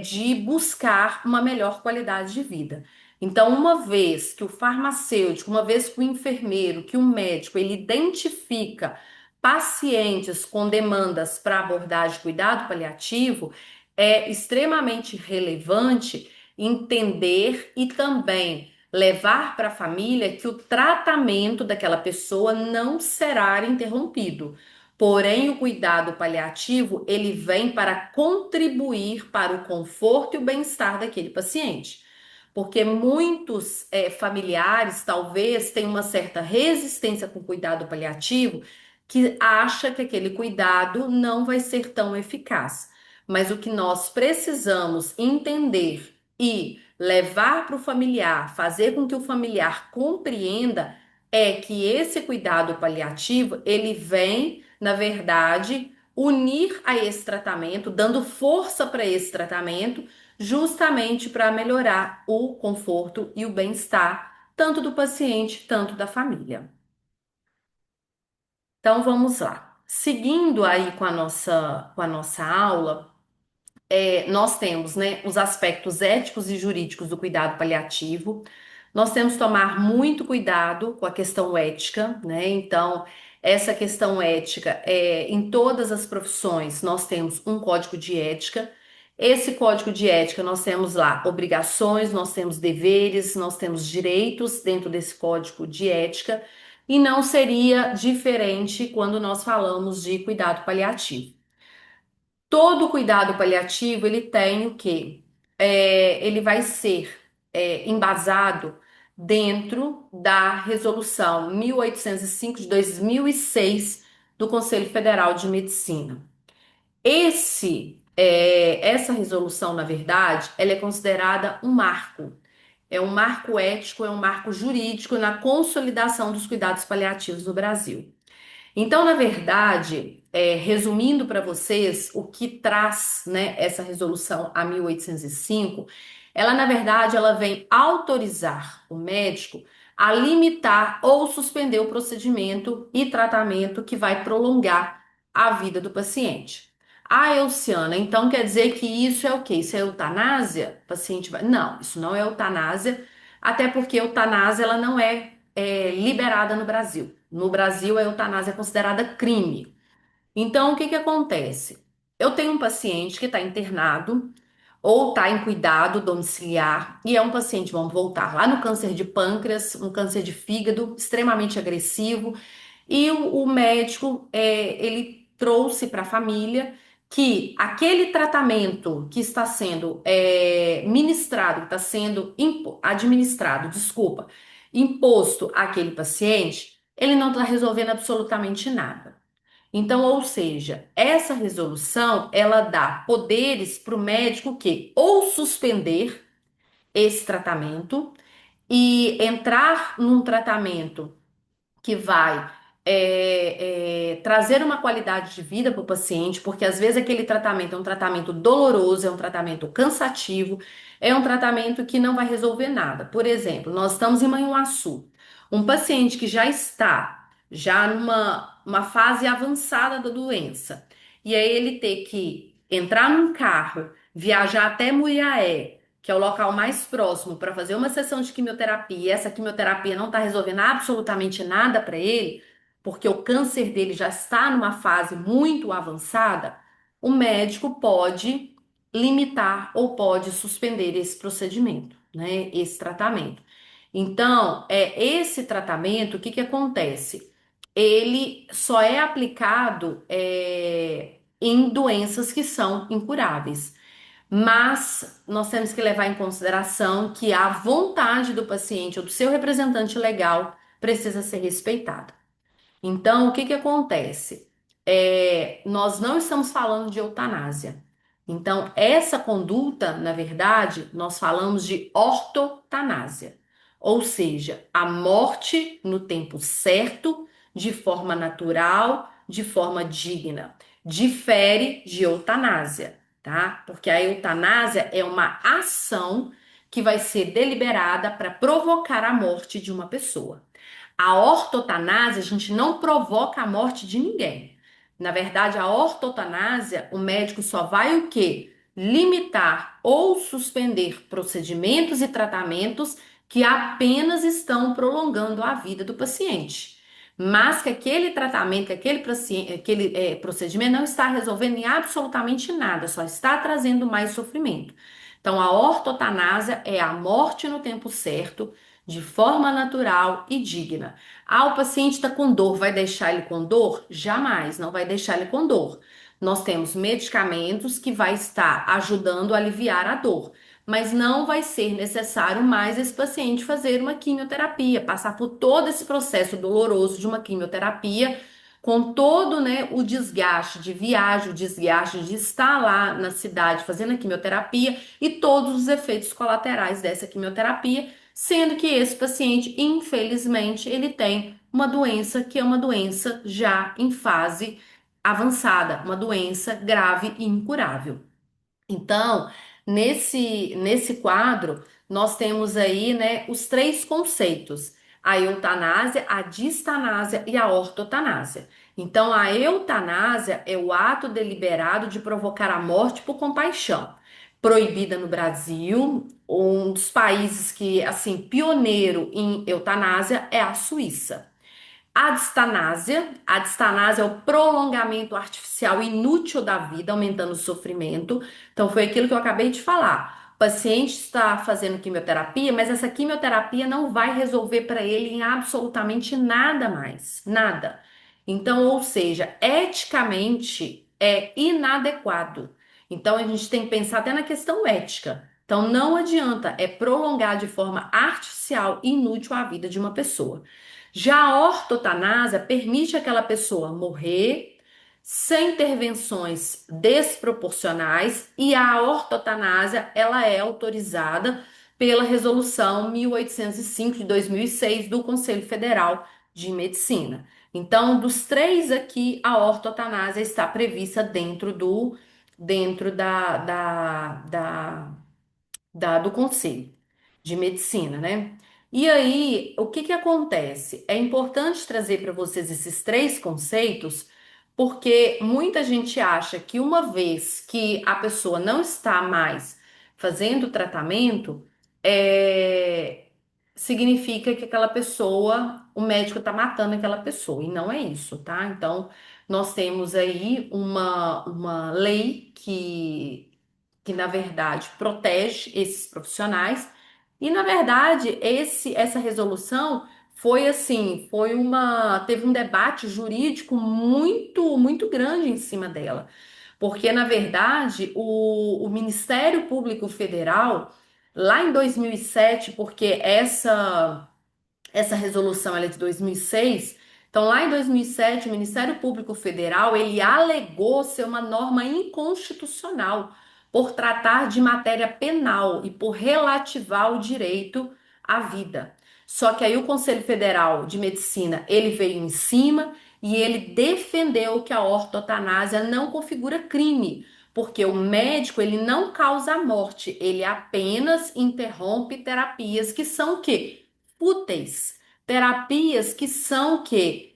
de buscar uma melhor qualidade de vida. Então, uma vez que o farmacêutico, uma vez que o enfermeiro, que o médico, ele identifica pacientes com demandas para abordagem de cuidado paliativo, é extremamente relevante entender e também levar para a família que o tratamento daquela pessoa não será interrompido. Porém, o cuidado paliativo, ele vem para contribuir para o conforto e o bem-estar daquele paciente. Porque muitos familiares talvez tenham uma certa resistência com o cuidado paliativo, que acha que aquele cuidado não vai ser tão eficaz. Mas o que nós precisamos entender e levar para o familiar, fazer com que o familiar compreenda é que esse cuidado paliativo, ele vem, na verdade, unir a esse tratamento, dando força para esse tratamento, justamente para melhorar o conforto e o bem-estar, tanto do paciente, tanto da família. Então vamos lá. Seguindo aí com a nossa aula, nós temos, né, os aspectos éticos e jurídicos do cuidado paliativo. Nós temos que tomar muito cuidado com a questão ética, né? Então, essa questão ética em todas as profissões, nós temos um código de ética. Esse código de ética, nós temos lá obrigações, nós temos deveres, nós temos direitos dentro desse código de ética, e não seria diferente quando nós falamos de cuidado paliativo. Todo cuidado paliativo, ele tem o quê? Ele vai ser embasado dentro da Resolução 1805 de 2006 do Conselho Federal de Medicina. Essa resolução, na verdade, ela é considerada um marco. É um marco ético, é um marco jurídico na consolidação dos cuidados paliativos no Brasil. Então, na verdade, resumindo para vocês o que traz, né, essa resolução a 1805, ela, na verdade, ela vem autorizar o médico a limitar ou suspender o procedimento e tratamento que vai prolongar a vida do paciente. Ah, Elciana, então quer dizer que isso é o quê? Isso é eutanásia? O paciente vai... Não, isso não é eutanásia, até porque a eutanásia ela não é liberada no Brasil. No Brasil, a eutanásia é considerada crime. Então, o que que acontece? Eu tenho um paciente que está internado ou está em cuidado domiciliar e é um paciente, vamos voltar lá no câncer de pâncreas, um câncer de fígado extremamente agressivo. E o médico, ele trouxe para a família que aquele tratamento que está sendo ministrado, que está sendo administrado, desculpa, imposto àquele paciente, ele não está resolvendo absolutamente nada. Então, ou seja, essa resolução, ela dá poderes para o médico que ou suspender esse tratamento e entrar num tratamento que vai trazer uma qualidade de vida para o paciente, porque às vezes aquele tratamento é um tratamento doloroso, é um tratamento cansativo, é um tratamento que não vai resolver nada. Por exemplo, nós estamos em Manhuaçu, um paciente que já está numa uma fase avançada da doença, e aí ele ter que entrar num carro, viajar até Muriaé, que é o local mais próximo, para fazer uma sessão de quimioterapia, e essa quimioterapia não está resolvendo absolutamente nada para ele, porque o câncer dele já está numa fase muito avançada, o médico pode limitar ou pode suspender esse procedimento, né? Esse tratamento. Então, esse tratamento, o que que acontece? Ele só é aplicado em doenças que são incuráveis. Mas nós temos que levar em consideração que a vontade do paciente ou do seu representante legal precisa ser respeitada. Então, o que que acontece? Nós não estamos falando de eutanásia. Então, essa conduta, na verdade, nós falamos de ortotanásia, ou seja, a morte no tempo certo, de forma natural, de forma digna. Difere de eutanásia, tá? Porque a eutanásia é uma ação que vai ser deliberada para provocar a morte de uma pessoa. A ortotanásia, a gente não provoca a morte de ninguém. Na verdade, a ortotanásia, o médico só vai o quê? Limitar ou suspender procedimentos e tratamentos que apenas estão prolongando a vida do paciente. Mas que aquele tratamento, que aquele procedimento não está resolvendo em absolutamente nada, só está trazendo mais sofrimento. Então, a ortotanásia é a morte no tempo certo, de forma natural e digna. Ah, o paciente está com dor, vai deixar ele com dor? Jamais, não vai deixar ele com dor. Nós temos medicamentos que vai estar ajudando a aliviar a dor, mas não vai ser necessário mais esse paciente fazer uma quimioterapia, passar por todo esse processo doloroso de uma quimioterapia, com todo, né, o desgaste de viagem, o desgaste de estar lá na cidade fazendo a quimioterapia e todos os efeitos colaterais dessa quimioterapia, sendo que esse paciente, infelizmente, ele tem uma doença que é uma doença já em fase avançada, uma doença grave e incurável. Então, nesse quadro, nós temos aí, né, os três conceitos: a eutanásia, a distanásia e a ortotanásia. Então, a eutanásia é o ato deliberado de provocar a morte por compaixão. Proibida no Brasil, um dos países que, assim, pioneiro em eutanásia é a Suíça. A distanásia é o prolongamento artificial inútil da vida, aumentando o sofrimento. Então, foi aquilo que eu acabei de falar. O paciente está fazendo quimioterapia, mas essa quimioterapia não vai resolver para ele em absolutamente nada mais, nada. Então, ou seja, eticamente é inadequado. Então, a gente tem que pensar até na questão ética. Então, não adianta prolongar de forma artificial e inútil a vida de uma pessoa. Já a ortotanásia permite aquela pessoa morrer sem intervenções desproporcionais e a ortotanásia ela é autorizada pela resolução 1805 de 2006 do Conselho Federal de Medicina. Então, dos três aqui, a ortotanásia está prevista dentro do Conselho de Medicina, né? E aí, o que que acontece? É importante trazer para vocês esses três conceitos, porque muita gente acha que uma vez que a pessoa não está mais fazendo tratamento, é, significa que aquela pessoa, o médico está matando aquela pessoa, e não é isso, tá? Então, Nós temos aí uma lei que na verdade protege esses profissionais e na verdade essa resolução foi assim, teve um debate jurídico muito grande em cima dela, porque na verdade o Ministério Público Federal lá em 2007, porque essa resolução ela é de 2006. Então, lá em 2007, o Ministério Público Federal ele alegou ser uma norma inconstitucional por tratar de matéria penal e por relativar o direito à vida. Só que aí o Conselho Federal de Medicina ele veio em cima e ele defendeu que a ortotanásia não configura crime, porque o médico ele não causa a morte, ele apenas interrompe terapias que são o quê? Fúteis, terapias que são que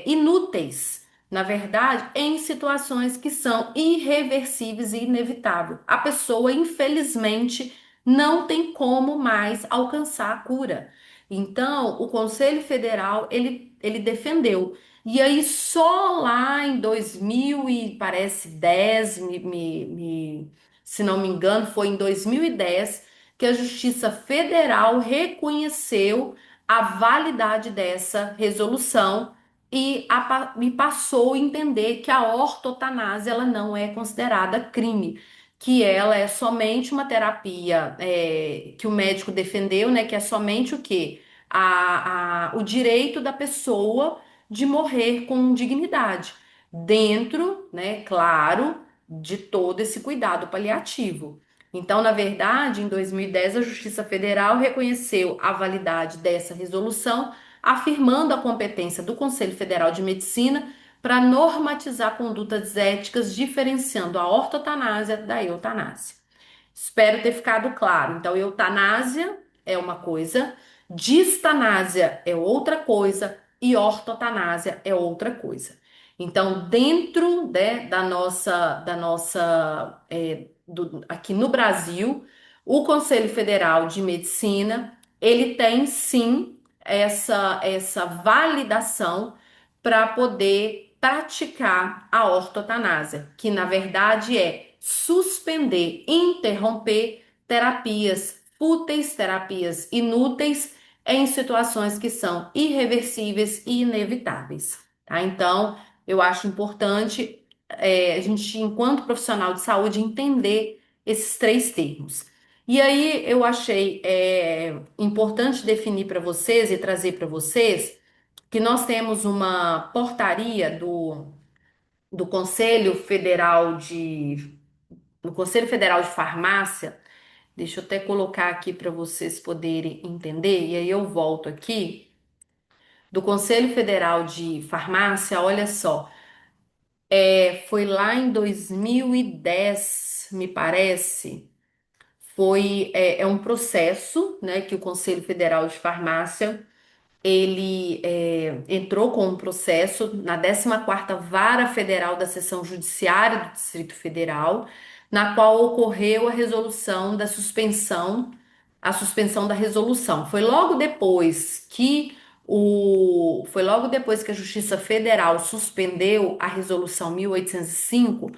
inúteis, na verdade, em situações que são irreversíveis e inevitáveis. A pessoa, infelizmente, não tem como mais alcançar a cura. Então, o Conselho Federal ele defendeu. E aí, só lá em 2000 e parece 10, se não me engano, foi em 2010 que a Justiça Federal reconheceu a validade dessa resolução e passou a entender que a ortotanásia ela não é considerada crime, que ela é somente uma terapia que o médico defendeu, né? Que é somente o quê? O direito da pessoa de morrer com dignidade, dentro, né, claro, de todo esse cuidado paliativo. Então, na verdade, em 2010, a Justiça Federal reconheceu a validade dessa resolução, afirmando a competência do Conselho Federal de Medicina para normatizar condutas éticas, diferenciando a ortotanásia da eutanásia. Espero ter ficado claro. Então, eutanásia é uma coisa, distanásia é outra coisa e ortotanásia é outra coisa. Então, dentro, né, aqui no Brasil, o Conselho Federal de Medicina, ele tem sim essa validação para poder praticar a ortotanásia, que na verdade é suspender, interromper terapias fúteis, terapias inúteis em situações que são irreversíveis e inevitáveis, tá? Então, eu acho importante a gente, enquanto profissional de saúde, entender esses três termos. E aí eu achei importante definir para vocês e trazer para vocês que nós temos uma portaria do Conselho Federal do Conselho Federal de Farmácia. Deixa eu até colocar aqui para vocês poderem entender, e aí eu volto aqui. Do Conselho Federal de Farmácia, olha só, foi lá em 2010, me parece, é um processo, né, que o Conselho Federal de Farmácia ele entrou com um processo na 14ª Vara Federal da Seção Judiciária do Distrito Federal, na qual ocorreu a suspensão da resolução. Foi logo depois que a Justiça Federal suspendeu a resolução 1805.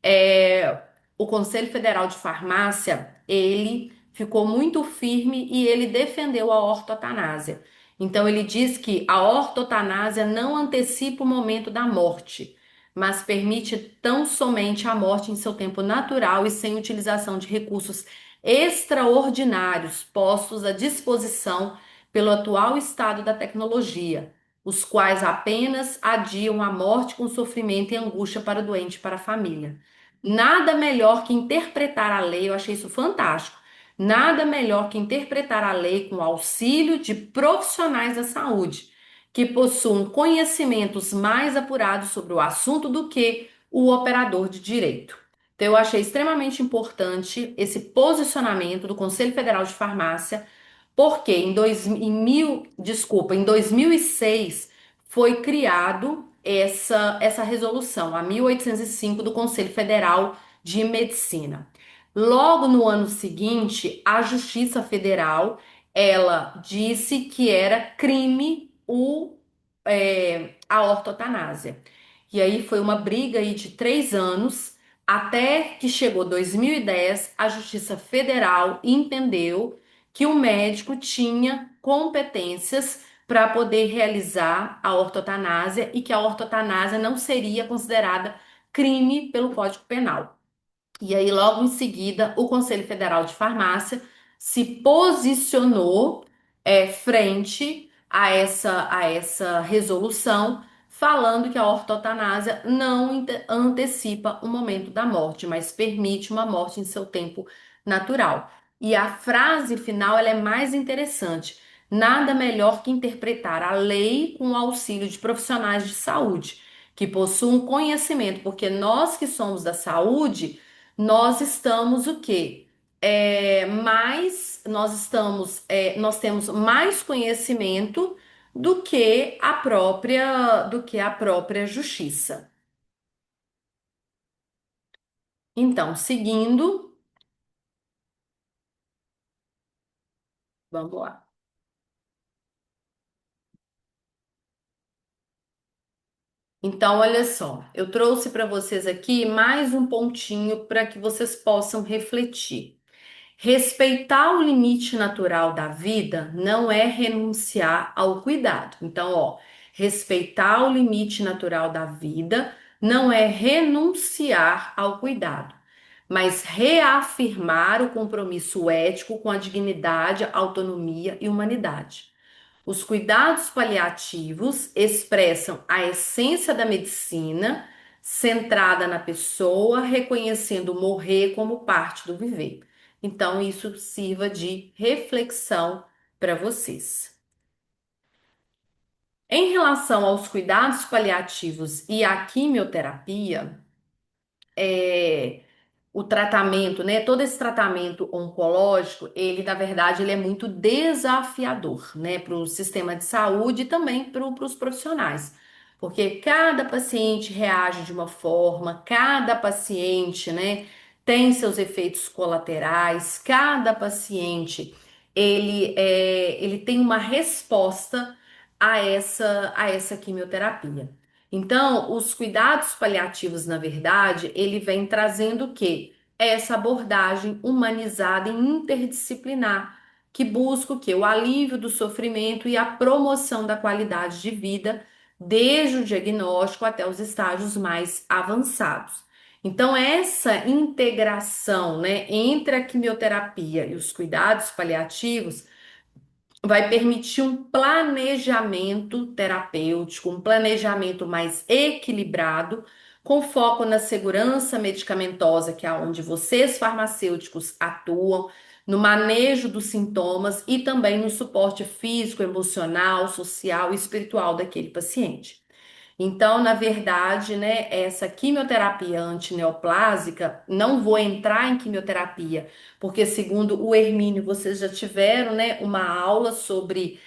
é, o Conselho Federal de Farmácia, ele ficou muito firme e ele defendeu a ortotanásia. Então ele diz que a ortotanásia não antecipa o momento da morte, mas permite tão somente a morte em seu tempo natural e sem utilização de recursos extraordinários postos à disposição pelo atual estado da tecnologia, os quais apenas adiam a morte com sofrimento e angústia para o doente e para a família. Nada melhor que interpretar a lei, eu achei isso fantástico. Nada melhor que interpretar a lei com o auxílio de profissionais da saúde, que possuam conhecimentos mais apurados sobre o assunto do que o operador de direito. Então, eu achei extremamente importante esse posicionamento do Conselho Federal de Farmácia, porque em 2006 foi criado essa resolução, a 1805 do Conselho Federal de Medicina. Logo no ano seguinte, a Justiça Federal, ela disse que era crime a ortotanásia. E aí foi uma briga aí de 3 anos, até que chegou 2010, a Justiça Federal entendeu que o médico tinha competências para poder realizar a ortotanásia e que a ortotanásia não seria considerada crime pelo Código Penal. E aí, logo em seguida, o Conselho Federal de Farmácia se posicionou frente a essa resolução, falando que a ortotanásia não antecipa o momento da morte, mas permite uma morte em seu tempo natural. E a frase final ela é mais interessante. Nada melhor que interpretar a lei com o auxílio de profissionais de saúde, que possuam conhecimento, porque nós que somos da saúde nós estamos o quê? Nós temos mais conhecimento do que a própria justiça. Então, seguindo, vamos lá. Então, olha só, eu trouxe para vocês aqui mais um pontinho para que vocês possam refletir. Respeitar o limite natural da vida não é renunciar ao cuidado. Então, ó, respeitar o limite natural da vida não é renunciar ao cuidado, mas reafirmar o compromisso ético com a dignidade, autonomia e humanidade. Os cuidados paliativos expressam a essência da medicina, centrada na pessoa, reconhecendo o morrer como parte do viver. Então, isso sirva de reflexão para vocês. Em relação aos cuidados paliativos e à quimioterapia, é, o tratamento, né? Todo esse tratamento oncológico, ele, na verdade, ele é muito desafiador, né? Para o sistema de saúde e também para os profissionais. Porque cada paciente reage de uma forma, cada paciente, né, tem seus efeitos colaterais, cada paciente, ele tem uma resposta a essa quimioterapia. Então, os cuidados paliativos, na verdade, ele vem trazendo o quê? Essa abordagem humanizada e interdisciplinar, que busca o quê? O alívio do sofrimento e a promoção da qualidade de vida, desde o diagnóstico até os estágios mais avançados. Então, essa integração, né, entre a quimioterapia e os cuidados paliativos vai permitir um planejamento terapêutico, um planejamento mais equilibrado, com foco na segurança medicamentosa, que é onde vocês farmacêuticos atuam, no manejo dos sintomas e também no suporte físico, emocional, social e espiritual daquele paciente. Então, na verdade, né, essa quimioterapia antineoplásica, não vou entrar em quimioterapia, porque segundo o Hermínio, vocês já tiveram, né, uma aula sobre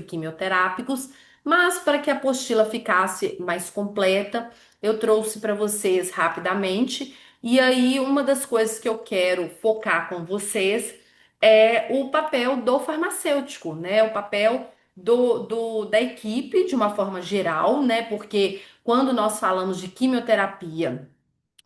quimioterápicos, mas para que a apostila ficasse mais completa, eu trouxe para vocês rapidamente. E aí, uma das coisas que eu quero focar com vocês é o papel do farmacêutico, né? O papel da equipe de uma forma geral, né? Porque quando nós falamos de quimioterapia,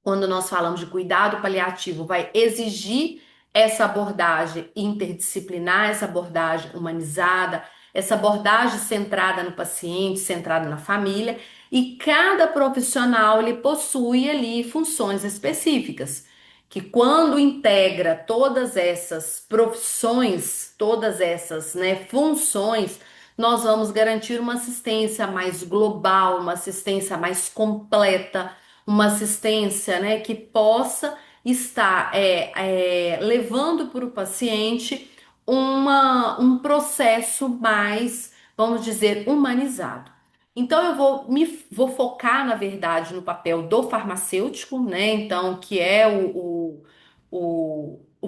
quando nós falamos de cuidado paliativo, vai exigir essa abordagem interdisciplinar, essa abordagem humanizada, essa abordagem centrada no paciente, centrada na família, e cada profissional ele possui ali funções específicas, que quando integra todas essas profissões, todas essas, né, funções, nós vamos garantir uma assistência mais global, uma assistência mais completa, uma assistência, né, que possa estar levando para o paciente um processo mais, vamos dizer, humanizado. Então eu vou focar, na verdade, no papel do farmacêutico, né? Então, que é o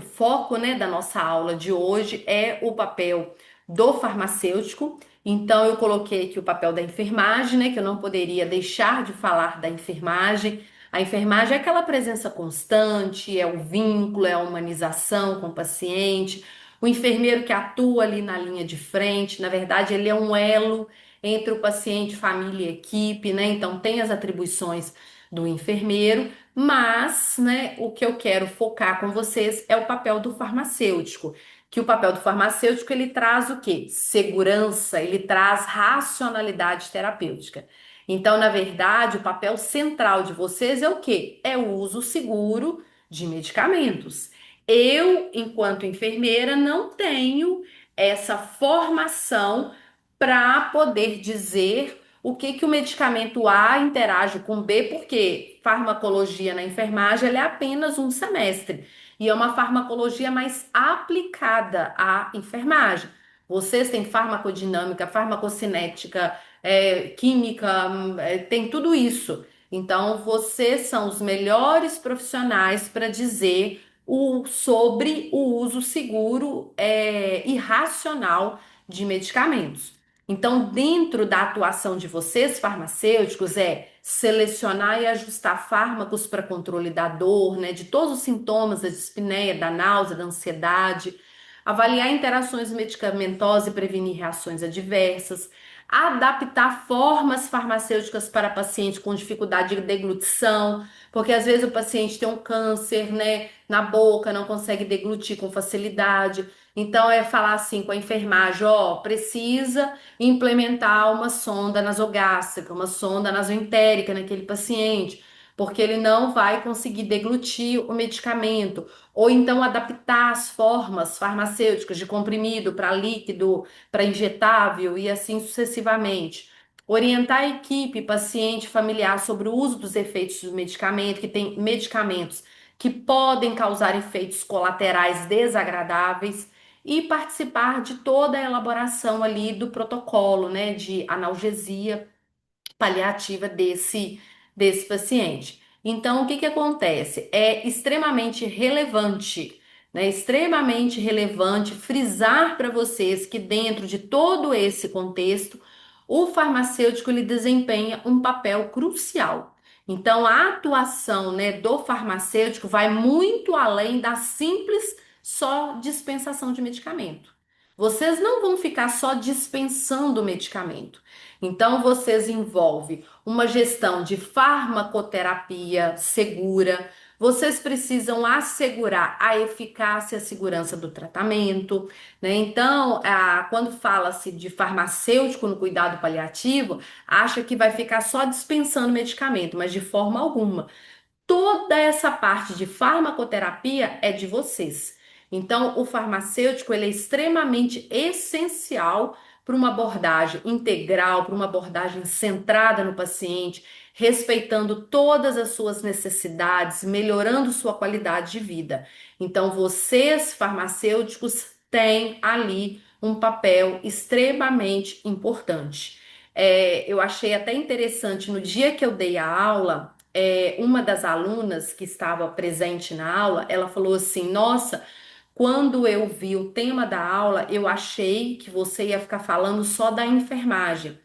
foco, né, da nossa aula de hoje é o papel do farmacêutico. Então, eu coloquei aqui o papel da enfermagem, né? Que eu não poderia deixar de falar da enfermagem. A enfermagem é aquela presença constante, é o vínculo, é a humanização com o paciente. O enfermeiro que atua ali na linha de frente, na verdade, ele é um elo entre o paciente, família e equipe, né? Então tem as atribuições do enfermeiro, mas, né, o que eu quero focar com vocês é o papel do farmacêutico. Que o papel do farmacêutico ele traz o quê? Segurança, ele traz racionalidade terapêutica. Então, na verdade, o papel central de vocês é o quê? É o uso seguro de medicamentos. Eu, enquanto enfermeira, não tenho essa formação para poder dizer o que que o medicamento A interage com B, porque farmacologia na enfermagem ela é apenas um semestre e é uma farmacologia mais aplicada à enfermagem. Vocês têm farmacodinâmica, farmacocinética, química, tem tudo isso. Então, vocês são os melhores profissionais para dizer sobre o uso seguro e racional de medicamentos. Então, dentro da atuação de vocês, farmacêuticos, é selecionar e ajustar fármacos para controle da dor, né, de todos os sintomas da dispneia, da náusea, da ansiedade, avaliar interações medicamentosas e prevenir reações adversas, adaptar formas farmacêuticas para pacientes com dificuldade de deglutição, porque às vezes o paciente tem um câncer, né, na boca, não consegue deglutir com facilidade. Então é falar assim com a enfermagem, ó, precisa implementar uma sonda nasogástrica, uma sonda nasoentérica naquele paciente, porque ele não vai conseguir deglutir o medicamento, ou então adaptar as formas farmacêuticas de comprimido para líquido, para injetável e assim sucessivamente. Orientar a equipe, paciente, familiar sobre o uso dos efeitos do medicamento, que tem medicamentos que podem causar efeitos colaterais desagradáveis e participar de toda a elaboração ali do protocolo, né, de analgesia paliativa desse paciente. Então, o que que acontece? É extremamente relevante, né? Extremamente relevante frisar para vocês que dentro de todo esse contexto, o farmacêutico ele desempenha um papel crucial. Então, a atuação, né, do farmacêutico vai muito além da simples só dispensação de medicamento. Vocês não vão ficar só dispensando o medicamento. Então, vocês envolvem uma gestão de farmacoterapia segura, vocês precisam assegurar a eficácia e a segurança do tratamento, né? Então, quando fala-se de farmacêutico no cuidado paliativo, acha que vai ficar só dispensando medicamento, mas de forma alguma. Toda essa parte de farmacoterapia é de vocês. Então, o farmacêutico ele é extremamente essencial para uma abordagem integral, para uma abordagem centrada no paciente, respeitando todas as suas necessidades, melhorando sua qualidade de vida. Então, vocês, farmacêuticos, têm ali um papel extremamente importante. Eu achei até interessante no dia que eu dei a aula uma das alunas que estava presente na aula, ela falou assim: Nossa, quando eu vi o tema da aula, eu achei que você ia ficar falando só da enfermagem,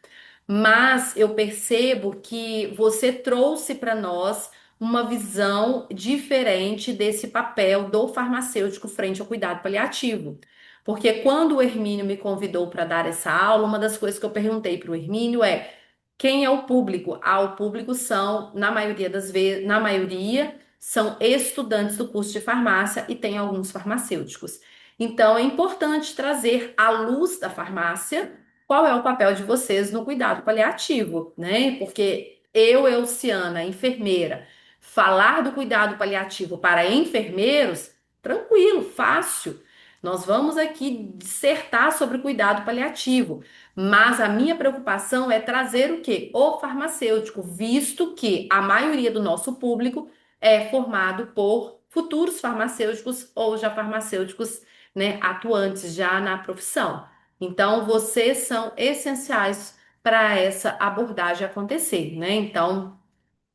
mas eu percebo que você trouxe para nós uma visão diferente desse papel do farmacêutico frente ao cuidado paliativo. Porque quando o Hermínio me convidou para dar essa aula, uma das coisas que eu perguntei para o Hermínio é quem é o público? O público são, na maioria das vezes, na maioria, são estudantes do curso de farmácia e tem alguns farmacêuticos. Então, é importante trazer à luz da farmácia qual é o papel de vocês no cuidado paliativo, né? Porque eu, Elciana, enfermeira, falar do cuidado paliativo para enfermeiros, tranquilo, fácil. Nós vamos aqui dissertar sobre o cuidado paliativo. Mas a minha preocupação é trazer o quê? O farmacêutico, visto que a maioria do nosso público é formado por futuros farmacêuticos ou já farmacêuticos, né, atuantes já na profissão. Então, vocês são essenciais para essa abordagem acontecer, né? Então,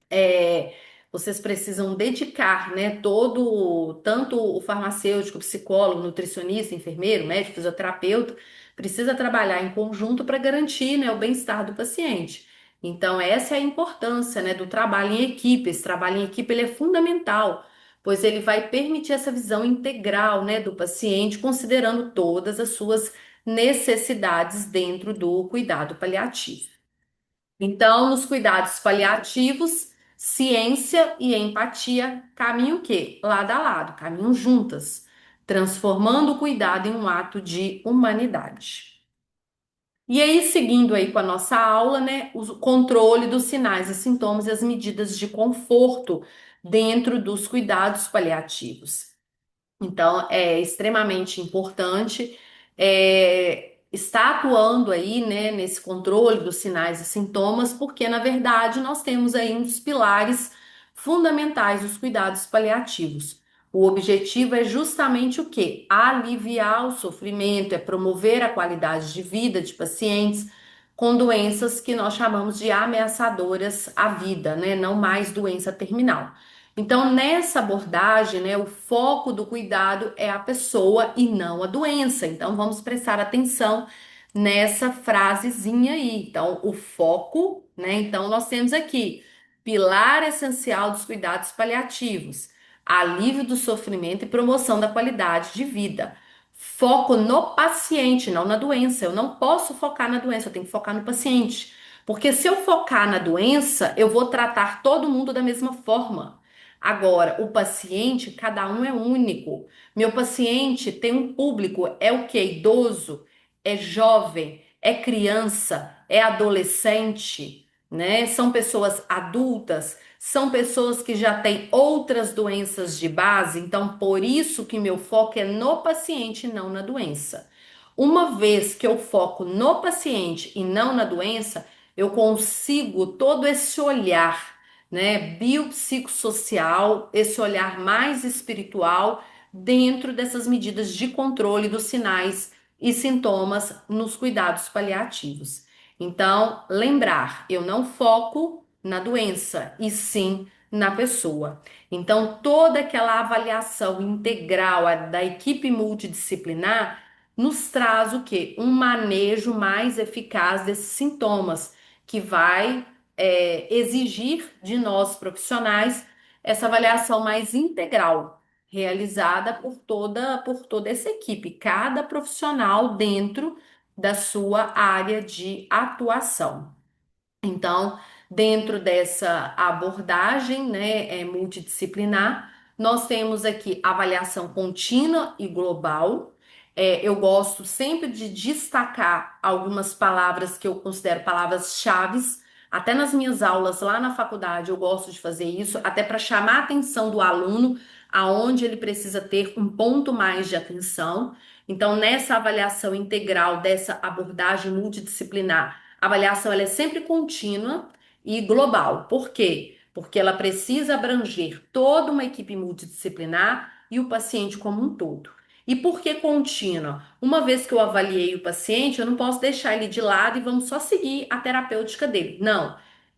é, vocês precisam dedicar, né, tanto o farmacêutico, psicólogo, nutricionista, enfermeiro, médico, fisioterapeuta, precisa trabalhar em conjunto para garantir, né, o bem-estar do paciente. Então, essa é a importância, né, do trabalho em equipe. Esse trabalho em equipe ele é fundamental, pois ele vai permitir essa visão integral, né, do paciente, considerando todas as suas necessidades dentro do cuidado paliativo. Então, nos cuidados paliativos, ciência e empatia caminham o quê? Lado a lado, caminham juntas, transformando o cuidado em um ato de humanidade. E aí, seguindo aí com a nossa aula, né, o controle dos sinais e sintomas e as medidas de conforto dentro dos cuidados paliativos. Então, é extremamente importante estar atuando aí, né, nesse controle dos sinais e sintomas, porque, na verdade, nós temos aí um dos pilares fundamentais dos cuidados paliativos. O objetivo é justamente o quê? Aliviar o sofrimento, é promover a qualidade de vida de pacientes com doenças que nós chamamos de ameaçadoras à vida, né? Não mais doença terminal. Então, nessa abordagem, né, o foco do cuidado é a pessoa e não a doença. Então, vamos prestar atenção nessa frasezinha aí. Então, o foco, né? Então, nós temos aqui pilar essencial dos cuidados paliativos, alívio do sofrimento e promoção da qualidade de vida. Foco no paciente, não na doença. Eu não posso focar na doença, eu tenho que focar no paciente. Porque se eu focar na doença, eu vou tratar todo mundo da mesma forma. Agora, o paciente, cada um é único. Meu paciente tem um público, é o que? Idoso, é jovem, é criança, é adolescente, né? São pessoas adultas, são pessoas que já têm outras doenças de base, então por isso que meu foco é no paciente e não na doença. Uma vez que eu foco no paciente e não na doença, eu consigo todo esse olhar, né, biopsicossocial, esse olhar mais espiritual dentro dessas medidas de controle dos sinais e sintomas nos cuidados paliativos. Então, lembrar, eu não foco na doença, e sim na pessoa. Então, toda aquela avaliação integral da equipe multidisciplinar nos traz o quê? Um manejo mais eficaz desses sintomas, que vai exigir de nós profissionais essa avaliação mais integral, realizada por toda essa equipe, cada profissional dentro da sua área de atuação. Então, dentro dessa abordagem, né, multidisciplinar, nós temos aqui avaliação contínua e global. Eu gosto sempre de destacar algumas palavras que eu considero palavras-chaves. Até nas minhas aulas lá na faculdade eu gosto de fazer isso, até para chamar a atenção do aluno aonde ele precisa ter um ponto mais de atenção. Então, nessa avaliação integral dessa abordagem multidisciplinar, a avaliação ela é sempre contínua e global. Por quê? Porque ela precisa abranger toda uma equipe multidisciplinar e o paciente como um todo. E por que contínua? Uma vez que eu avaliei o paciente, eu não posso deixar ele de lado e vamos só seguir a terapêutica dele. Não.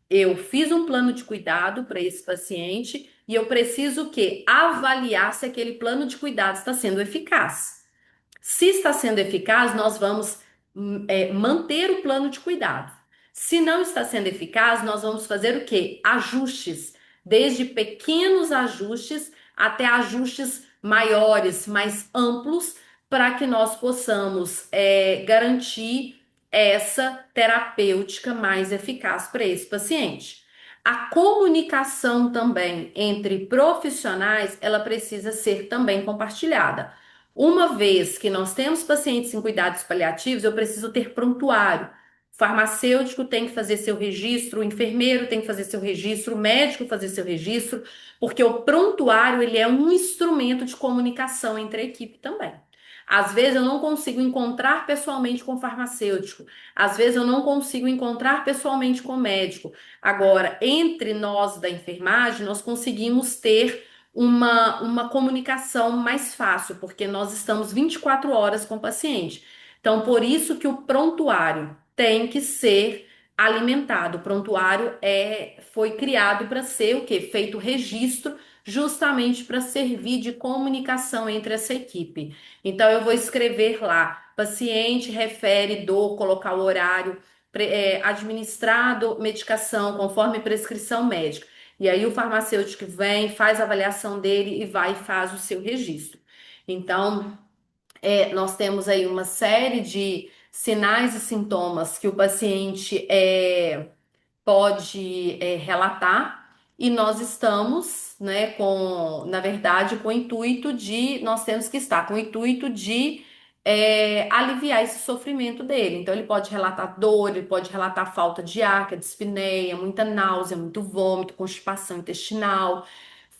Eu fiz um plano de cuidado para esse paciente e eu preciso o quê? Avaliar se aquele plano de cuidado está sendo eficaz. Se está sendo eficaz, nós vamos manter o plano de cuidado. Se não está sendo eficaz, nós vamos fazer o quê? Ajustes, desde pequenos ajustes até ajustes maiores, mais amplos, para que nós possamos garantir essa terapêutica mais eficaz para esse paciente. A comunicação também entre profissionais, ela precisa ser também compartilhada. Uma vez que nós temos pacientes em cuidados paliativos, eu preciso ter prontuário. O farmacêutico tem que fazer seu registro, o enfermeiro tem que fazer seu registro, o médico fazer seu registro, porque o prontuário ele é um instrumento de comunicação entre a equipe também. Às vezes eu não consigo encontrar pessoalmente com o farmacêutico, às vezes eu não consigo encontrar pessoalmente com o médico. Agora, entre nós da enfermagem, nós conseguimos ter uma comunicação mais fácil, porque nós estamos 24 horas com o paciente. Então, por isso que o prontuário tem que ser alimentado. O prontuário foi criado para ser o quê? Feito registro, justamente para servir de comunicação entre essa equipe. Então, eu vou escrever lá, paciente refere dor, colocar o horário, administrado medicação conforme prescrição médica. E aí o farmacêutico vem, faz a avaliação dele e vai e faz o seu registro. Então, Nós temos aí uma série de sinais e sintomas que o paciente pode relatar e nós estamos, né, na verdade, com o intuito de, nós temos que estar com o intuito de aliviar esse sofrimento dele. Então, ele pode relatar dor, ele pode relatar falta de ar, que é dispneia, muita náusea, muito vômito, constipação intestinal,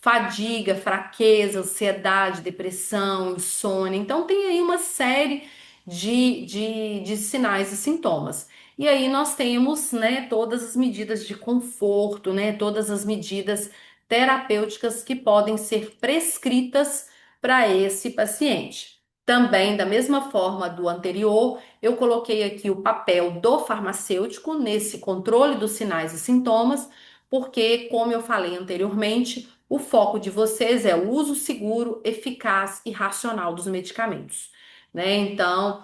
fadiga, fraqueza, ansiedade, depressão, insônia. Então, tem aí uma série de sinais e sintomas. E aí nós temos, né, todas as medidas de conforto, né, todas as medidas terapêuticas que podem ser prescritas para esse paciente. Também, da mesma forma do anterior, eu coloquei aqui o papel do farmacêutico nesse controle dos sinais e sintomas, porque, como eu falei anteriormente, o foco de vocês é o uso seguro, eficaz e racional dos medicamentos, né? Então,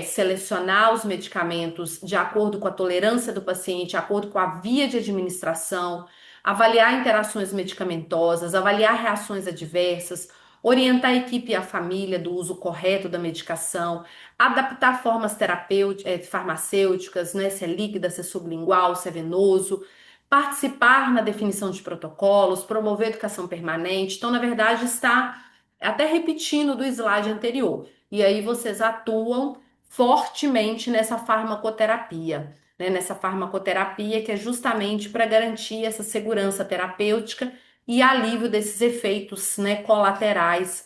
selecionar os medicamentos de acordo com a tolerância do paciente, de acordo com a via de administração, avaliar interações medicamentosas, avaliar reações adversas, orientar a equipe e a família do uso correto da medicação, adaptar formas terapêuticas, farmacêuticas, né, se é líquida, se é sublingual, se é venoso, participar na definição de protocolos, promover educação permanente. Então, na verdade, está até repetindo do slide anterior. E aí vocês atuam fortemente nessa farmacoterapia, né? Nessa farmacoterapia que é justamente para garantir essa segurança terapêutica e alívio desses efeitos, né, colaterais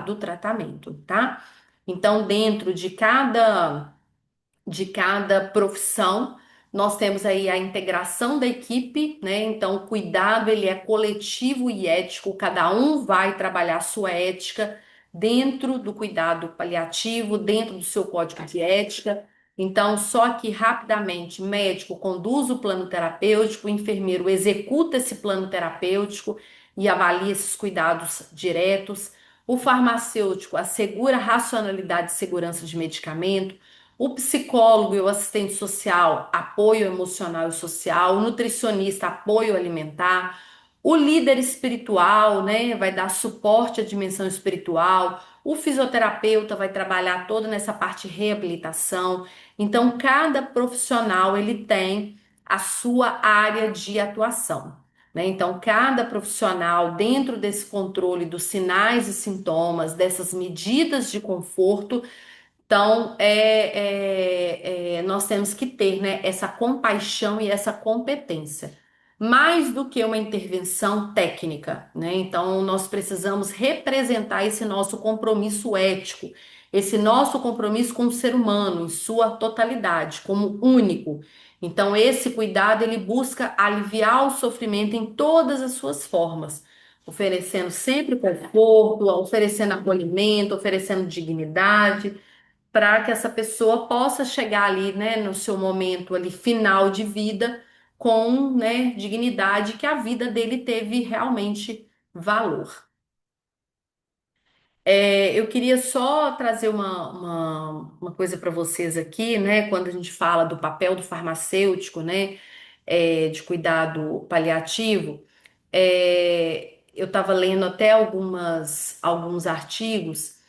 do tratamento, tá? Então, dentro de cada profissão. Nós temos aí a integração da equipe, né? Então, o cuidado ele é coletivo e ético, cada um vai trabalhar a sua ética dentro do cuidado paliativo, dentro do seu código de ética. Então, só que rapidamente, médico conduz o plano terapêutico, o enfermeiro executa esse plano terapêutico e avalia esses cuidados diretos. O farmacêutico assegura a racionalidade e segurança de medicamento. O psicólogo e o assistente social, apoio emocional e social, o nutricionista, apoio alimentar, o líder espiritual, né, vai dar suporte à dimensão espiritual, o fisioterapeuta vai trabalhar toda nessa parte de reabilitação. Então, cada profissional ele tem a sua área de atuação, né? Então, cada profissional dentro desse controle dos sinais e sintomas, dessas medidas de conforto, então, nós temos que ter, né, essa compaixão e essa competência, mais do que uma intervenção técnica, né? Então, nós precisamos representar esse nosso compromisso ético, esse nosso compromisso com o ser humano em sua totalidade, como único. Então, esse cuidado ele busca aliviar o sofrimento em todas as suas formas, oferecendo sempre conforto, oferecendo acolhimento, oferecendo dignidade para que essa pessoa possa chegar ali, né, no seu momento ali final de vida com, né, dignidade, que a vida dele teve realmente valor. Eu queria só trazer uma coisa para vocês aqui, né, quando a gente fala do papel do farmacêutico, né, de cuidado paliativo. Eu estava lendo até alguns artigos.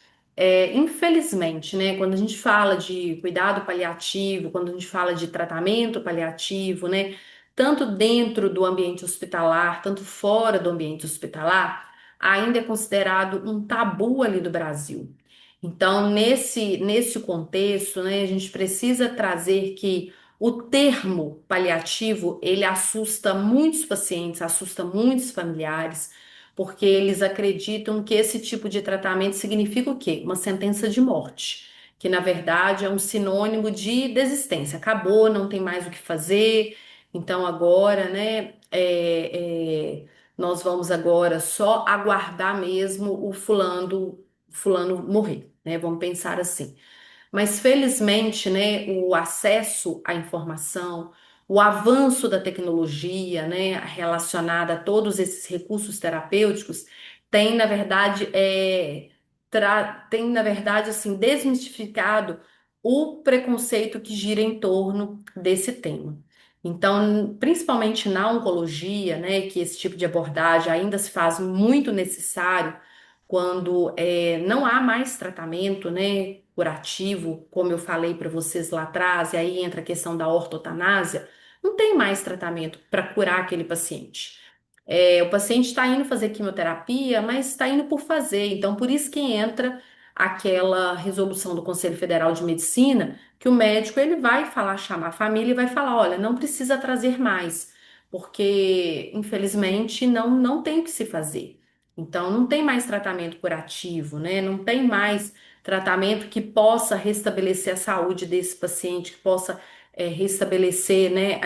Infelizmente, né, quando a gente fala de cuidado paliativo, quando a gente fala de tratamento paliativo, né, tanto dentro do ambiente hospitalar, tanto fora do ambiente hospitalar, ainda é considerado um tabu ali do Brasil. Então, nesse contexto, né, a gente precisa trazer que o termo paliativo, ele assusta muitos pacientes, assusta muitos familiares, porque eles acreditam que esse tipo de tratamento significa o quê? Uma sentença de morte, que na verdade é um sinônimo de desistência. Acabou, não tem mais o que fazer, então agora, né, nós vamos agora só aguardar mesmo o fulano morrer, né? Vamos pensar assim. Mas felizmente, né, o acesso à informação, o avanço da tecnologia, né, relacionada a todos esses recursos terapêuticos, tem, na verdade, assim, desmistificado o preconceito que gira em torno desse tema. Então, principalmente na oncologia, né, que esse tipo de abordagem ainda se faz muito necessário, quando não há mais tratamento, né, curativo, como eu falei para vocês lá atrás, e aí entra a questão da ortotanásia, não tem mais tratamento para curar aquele paciente. O paciente está indo fazer quimioterapia, mas está indo por fazer. Então, por isso que entra aquela resolução do Conselho Federal de Medicina, que o médico ele vai falar, chamar a família e vai falar, olha, não precisa trazer mais, porque infelizmente não tem o que se fazer. Então, não tem mais tratamento curativo, né? Não tem mais tratamento que possa restabelecer a saúde desse paciente, que possa restabelecer, né,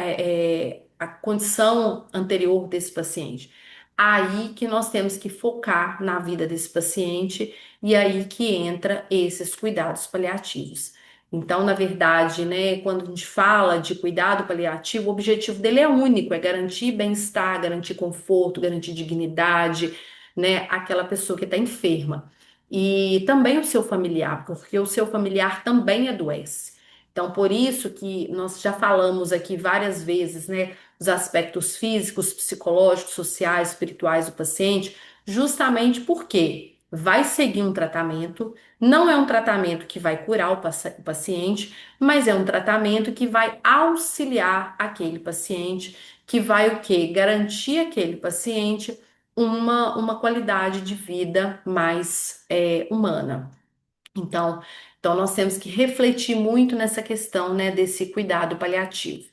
a condição anterior desse paciente. Aí que nós temos que focar na vida desse paciente e aí que entra esses cuidados paliativos. Então, na verdade, né, quando a gente fala de cuidado paliativo, o objetivo dele é único, é garantir bem-estar, garantir conforto, garantir dignidade, né, àquela pessoa que está enferma. E também o seu familiar, porque o seu familiar também adoece. Então, por isso que nós já falamos aqui várias vezes, né, os aspectos físicos, psicológicos, sociais, espirituais do paciente, justamente porque vai seguir um tratamento, não é um tratamento que vai curar o paciente, mas é um tratamento que vai auxiliar aquele paciente, que vai o quê? Garantir aquele paciente uma qualidade de vida mais humana. Então, então, nós temos que refletir muito nessa questão, né, desse cuidado paliativo.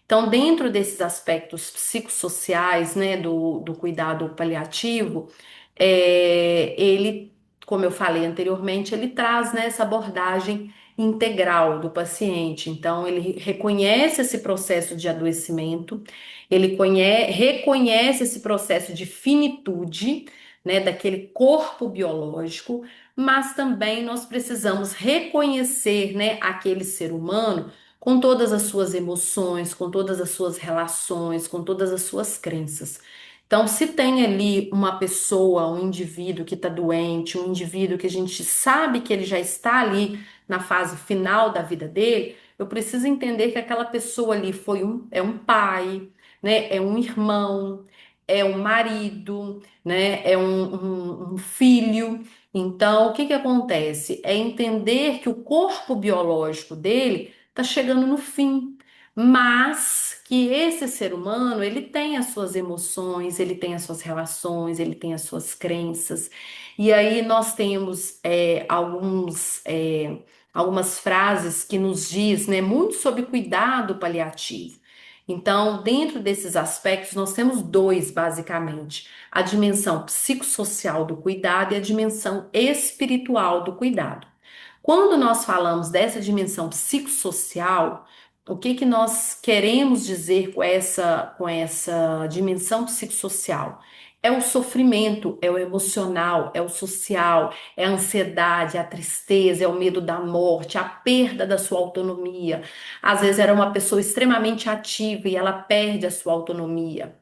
Então, dentro desses aspectos psicossociais, né, do cuidado paliativo, ele, como eu falei anteriormente, ele traz, né, essa abordagem integral do paciente. Então, ele reconhece esse processo de adoecimento, reconhece esse processo de finitude, né, daquele corpo biológico, mas também nós precisamos reconhecer, né, aquele ser humano com todas as suas emoções, com todas as suas relações, com todas as suas crenças. Então, se tem ali uma pessoa, um indivíduo que está doente, um indivíduo que a gente sabe que ele já está ali na fase final da vida dele, eu preciso entender que aquela pessoa ali é um pai, né? É um irmão, é um marido, né? É um filho. Então, o que que acontece? É entender que o corpo biológico dele está chegando no fim, mas que esse ser humano ele tem as suas emoções, ele tem as suas relações, ele tem as suas crenças. E aí nós temos algumas frases que nos diz, né, muito sobre cuidado paliativo. Então, dentro desses aspectos, nós temos dois, basicamente: a dimensão psicossocial do cuidado e a dimensão espiritual do cuidado. Quando nós falamos dessa dimensão psicossocial, o que que nós queremos dizer com essa dimensão psicossocial? É o sofrimento, é o emocional, é o social, é a ansiedade, é a tristeza, é o medo da morte, a perda da sua autonomia. Às vezes era uma pessoa extremamente ativa e ela perde a sua autonomia.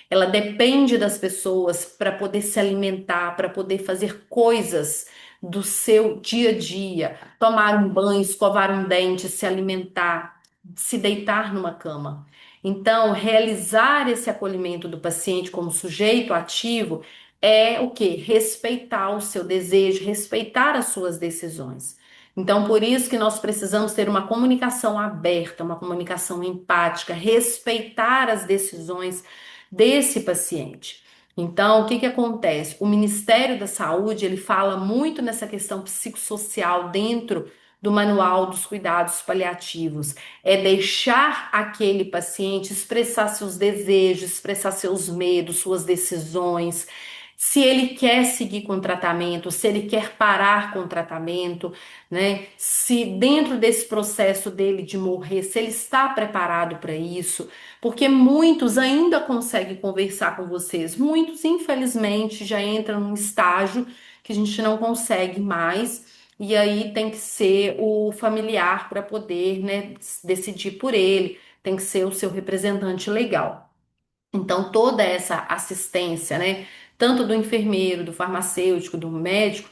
Ela depende das pessoas para poder se alimentar, para poder fazer coisas do seu dia a dia, tomar um banho, escovar um dente, se alimentar, se deitar numa cama. Então, realizar esse acolhimento do paciente como sujeito ativo é o que? Respeitar o seu desejo, respeitar as suas decisões. Então, por isso que nós precisamos ter uma comunicação aberta, uma comunicação empática, respeitar as decisões desse paciente. Então, o que que acontece? O Ministério da Saúde, ele fala muito nessa questão psicossocial dentro do Manual dos Cuidados Paliativos. É deixar aquele paciente expressar seus desejos, expressar seus medos, suas decisões, se ele quer seguir com o tratamento, se ele quer parar com o tratamento, né? Se dentro desse processo dele de morrer, se ele está preparado para isso, porque muitos ainda conseguem conversar com vocês, muitos, infelizmente, já entram num estágio que a gente não consegue mais, e aí tem que ser o familiar para poder, né, decidir por ele, tem que ser o seu representante legal. Então, toda essa assistência, né, tanto do enfermeiro, do farmacêutico, do médico,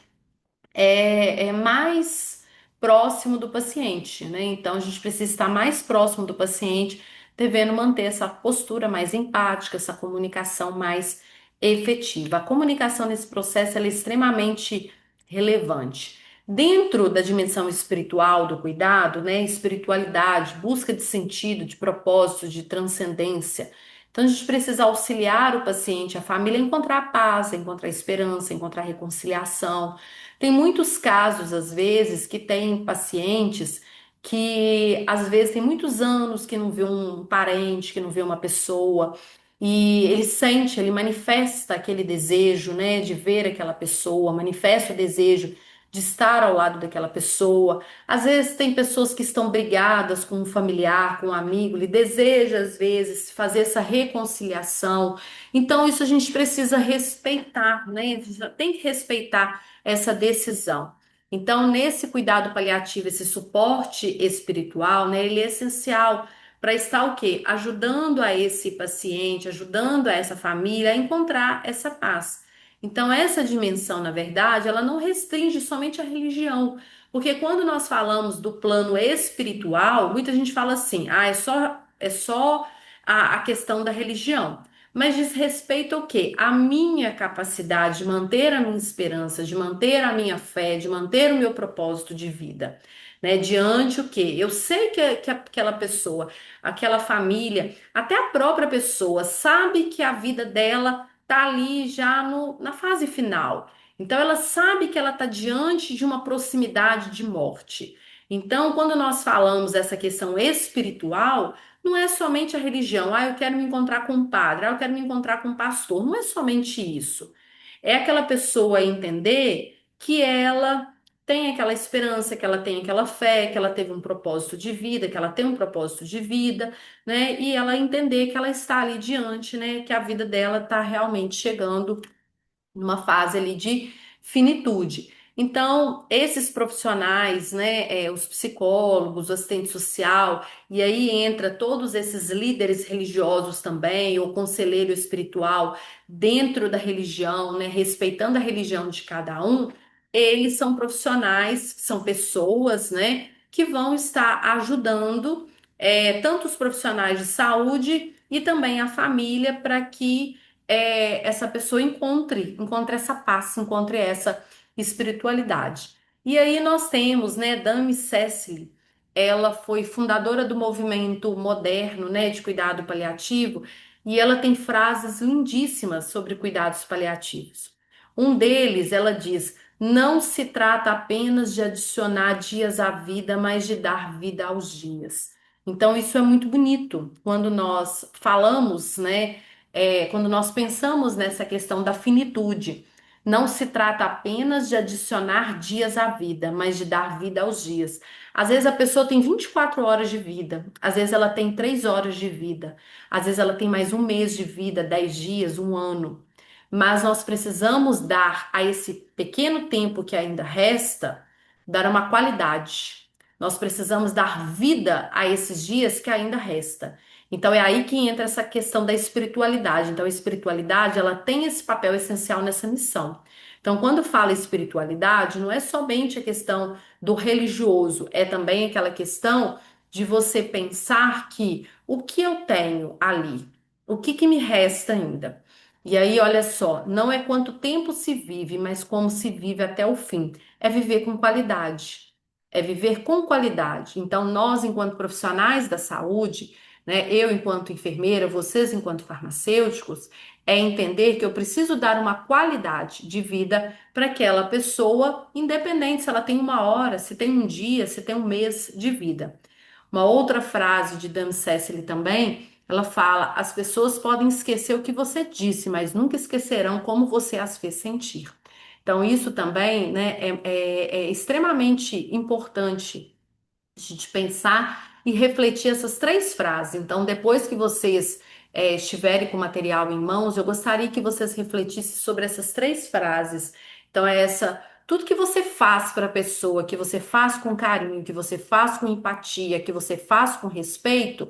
é mais próximo do paciente, né? Então, a gente precisa estar mais próximo do paciente, devendo manter essa postura mais empática, essa comunicação mais efetiva. A comunicação nesse processo ela é extremamente relevante. Dentro da dimensão espiritual do cuidado, né, espiritualidade, busca de sentido, de propósito, de transcendência. Então a gente precisa auxiliar o paciente, a família a encontrar paz, a encontrar esperança, a encontrar reconciliação. Tem muitos casos, às vezes, que tem pacientes que às vezes tem muitos anos que não vê um parente, que não vê uma pessoa, e ele sente, ele manifesta aquele desejo, né, de ver aquela pessoa, manifesta o desejo de estar ao lado daquela pessoa. Às vezes tem pessoas que estão brigadas com um familiar, com um amigo, ele deseja às vezes fazer essa reconciliação. Então isso a gente precisa respeitar, né? Tem que respeitar essa decisão. Então, nesse cuidado paliativo, esse suporte espiritual, né, ele é essencial para estar o quê? Ajudando a esse paciente, ajudando a essa família a encontrar essa paz. Então, essa dimensão, na verdade, ela não restringe somente a religião, porque quando nós falamos do plano espiritual, muita gente fala assim: ah, é só a questão da religião. Mas diz respeito ao quê? A minha capacidade de manter a minha esperança, de manter a minha fé, de manter o meu propósito de vida, né? Diante o quê? Eu sei que aquela pessoa, aquela família, até a própria pessoa sabe que a vida dela tá ali já na fase final. Então ela sabe que ela está diante de uma proximidade de morte. Então, quando nós falamos essa questão espiritual, não é somente a religião, ah, eu quero me encontrar com um padre, ah, eu quero me encontrar com um pastor. Não é somente isso. É aquela pessoa entender que ela tem aquela esperança, que ela tem aquela fé, que ela teve um propósito de vida, que ela tem um propósito de vida, né? E ela entender que ela está ali diante, né? Que a vida dela está realmente chegando numa fase ali de finitude. Então, esses profissionais, né, os psicólogos, o assistente social, e aí entra todos esses líderes religiosos também, ou conselheiro espiritual dentro da religião, né, respeitando a religião de cada um, eles são profissionais, são pessoas, né, que vão estar ajudando tanto os profissionais de saúde e também a família para que essa pessoa encontre essa paz, encontre essa espiritualidade. E aí nós temos, né, Dame Cecily, ela foi fundadora do movimento moderno, né, de cuidado paliativo, e ela tem frases lindíssimas sobre cuidados paliativos. Um deles, ela diz: não se trata apenas de adicionar dias à vida, mas de dar vida aos dias. Então, isso é muito bonito quando nós falamos, né? Quando nós pensamos nessa questão da finitude, não se trata apenas de adicionar dias à vida, mas de dar vida aos dias. Às vezes a pessoa tem 24 horas de vida, às vezes ela tem 3 horas de vida, às vezes ela tem mais um mês de vida, 10 dias, um ano. Mas nós precisamos dar a esse pequeno tempo que ainda resta, dar uma qualidade. Nós precisamos dar vida a esses dias que ainda resta. Então é aí que entra essa questão da espiritualidade. Então a espiritualidade, ela tem esse papel essencial nessa missão. Então quando fala espiritualidade, não é somente a questão do religioso, é também aquela questão de você pensar que o que eu tenho ali, o que que me resta ainda. E aí, olha só, não é quanto tempo se vive, mas como se vive até o fim. É viver com qualidade. É viver com qualidade. Então, nós, enquanto profissionais da saúde, né, eu, enquanto enfermeira, vocês, enquanto farmacêuticos, é entender que eu preciso dar uma qualidade de vida para aquela pessoa, independente se ela tem uma hora, se tem um dia, se tem um mês de vida. Uma outra frase de Dame Cecily também, ela fala: as pessoas podem esquecer o que você disse, mas nunca esquecerão como você as fez sentir. Então, isso também, né, é extremamente importante a gente pensar e refletir essas três frases. Então, depois que vocês estiverem com o material em mãos, eu gostaria que vocês refletissem sobre essas três frases. Então, é essa. Tudo que você faz para a pessoa, que você faz com carinho, que você faz com empatia, que você faz com respeito,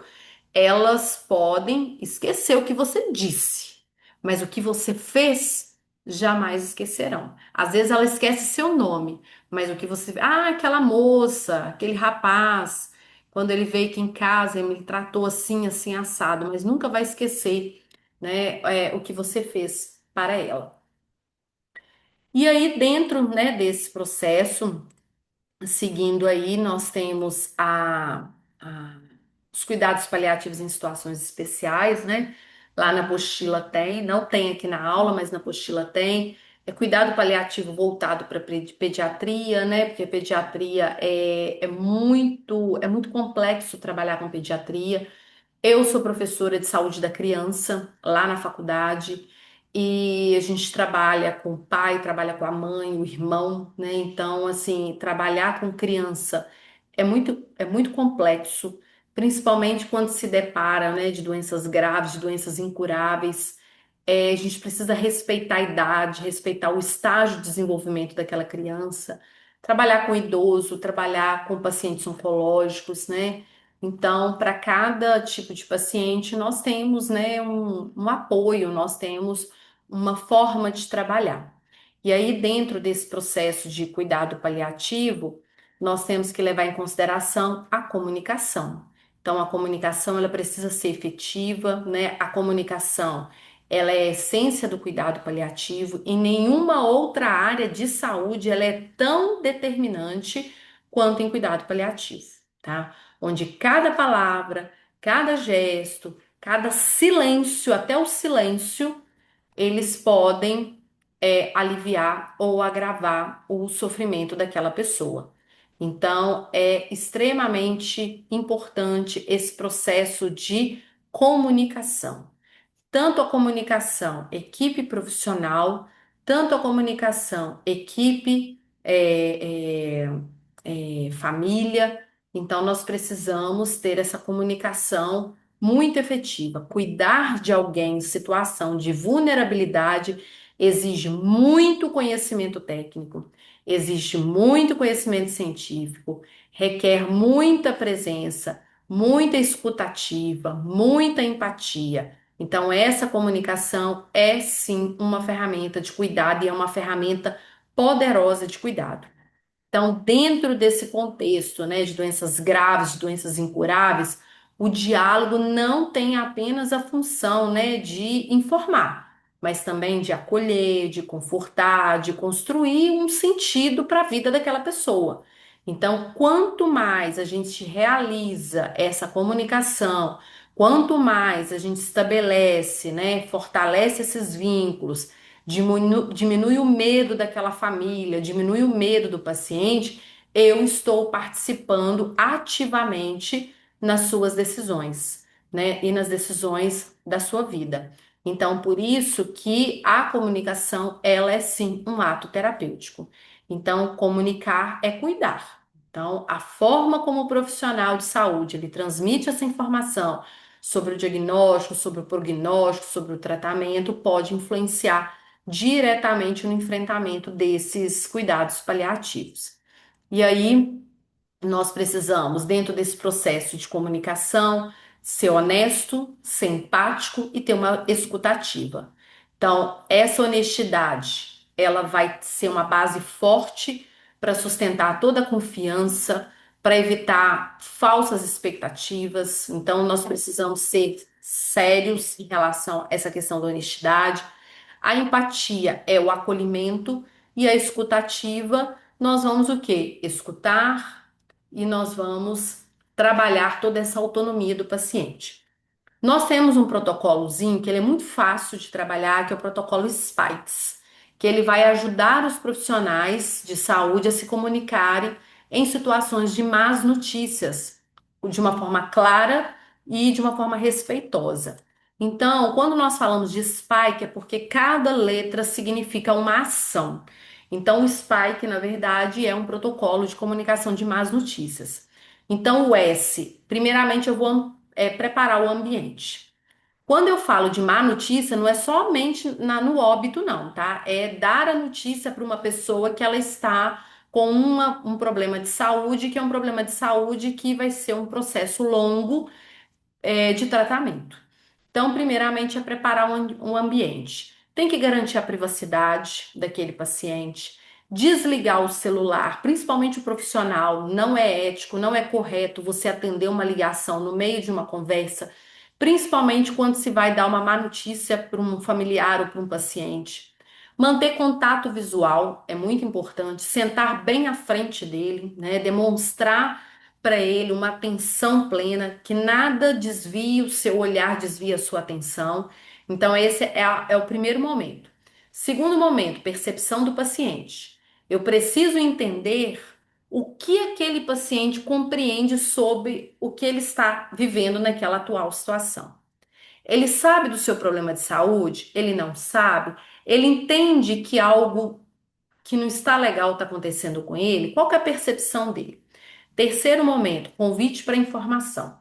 elas podem esquecer o que você disse, mas o que você fez jamais esquecerão. Às vezes ela esquece seu nome, mas o que você, aquela moça, aquele rapaz, quando ele veio aqui em casa, ele me tratou assim, assim assado, mas nunca vai esquecer, né, o que você fez. para ela. E aí, dentro, né, desse processo, seguindo aí, nós temos os cuidados paliativos em situações especiais, né? Lá na apostila tem, não tem aqui na aula, mas na apostila tem. É cuidado paliativo voltado para pediatria, né? Porque pediatria é muito complexo trabalhar com pediatria. Eu sou professora de saúde da criança lá na faculdade e a gente trabalha com o pai, trabalha com a mãe, o irmão, né? Então, assim, trabalhar com criança é muito complexo, principalmente quando se depara, né, de doenças graves, de doenças incuráveis. A gente precisa respeitar a idade, respeitar o estágio de desenvolvimento daquela criança, trabalhar com idoso, trabalhar com pacientes oncológicos, né? Então, para cada tipo de paciente, nós temos, né, um apoio, nós temos uma forma de trabalhar. E aí, dentro desse processo de cuidado paliativo, nós temos que levar em consideração a comunicação. Então, a comunicação, ela precisa ser efetiva, né? A comunicação, ela é a essência do cuidado paliativo. Em nenhuma outra área de saúde ela é tão determinante quanto em cuidado paliativo, tá? Onde cada palavra, cada gesto, cada silêncio, até o silêncio, eles podem aliviar ou agravar o sofrimento daquela pessoa. Então, é extremamente importante esse processo de comunicação, tanto a comunicação equipe profissional, tanto a comunicação equipe família. Então, nós precisamos ter essa comunicação muito efetiva. Cuidar de alguém em situação de vulnerabilidade exige muito conhecimento técnico, exige muito conhecimento científico, requer muita presença, muita escutativa, muita empatia. Então, essa comunicação é sim uma ferramenta de cuidado e é uma ferramenta poderosa de cuidado. Então, dentro desse contexto, né, de doenças graves, de doenças incuráveis, o diálogo não tem apenas a função, né, de informar, mas também de acolher, de confortar, de construir um sentido para a vida daquela pessoa. Então, quanto mais a gente realiza essa comunicação, quanto mais a gente estabelece, né, fortalece esses vínculos, diminui o medo daquela família, diminui o medo do paciente, eu estou participando ativamente nas suas decisões, né? E nas decisões da sua vida. Então, por isso que a comunicação, ela é sim um ato terapêutico. Então, comunicar é cuidar. Então, a forma como o profissional de saúde ele transmite essa informação sobre o diagnóstico, sobre o prognóstico, sobre o tratamento, pode influenciar diretamente no enfrentamento desses cuidados paliativos. E aí, nós precisamos, dentro desse processo de comunicação, ser honesto, ser empático e ter uma escutativa. Então, essa honestidade, ela vai ser uma base forte para sustentar toda a confiança, para evitar falsas expectativas. Então, nós precisamos ser sérios em relação a essa questão da honestidade. A empatia é o acolhimento e a escutativa, nós vamos o quê? Escutar e nós vamos trabalhar toda essa autonomia do paciente. Nós temos um protocolozinho que ele é muito fácil de trabalhar, que é o protocolo SPIKES, que ele vai ajudar os profissionais de saúde a se comunicarem em situações de más notícias, de uma forma clara e de uma forma respeitosa. Então, quando nós falamos de spike, é porque cada letra significa uma ação. Então, o spike, na verdade, é um protocolo de comunicação de más notícias. Então, o S, primeiramente, eu vou preparar o ambiente. Quando eu falo de má notícia, não é somente no óbito, não, tá? É dar a notícia para uma pessoa que ela está com um problema de saúde, que é um problema de saúde que vai ser um processo longo, de tratamento. Então, primeiramente, é preparar um ambiente. Tem que garantir a privacidade daquele paciente, desligar o celular, principalmente o profissional. Não é ético, não é correto você atender uma ligação no meio de uma conversa principalmente quando se vai dar uma má notícia para um familiar ou para um paciente. Manter contato visual é muito importante, sentar bem à frente dele, né? Demonstrar para ele uma atenção plena, que nada desvie o seu olhar, desvie a sua atenção. Então, esse é o primeiro momento. Segundo momento, percepção do paciente. Eu preciso entender o que aquele paciente compreende sobre o que ele está vivendo naquela atual situação. Ele sabe do seu problema de saúde? Ele não sabe? Ele entende que algo que não está legal está acontecendo com ele? Qual que é a percepção dele? Terceiro momento, convite para informação.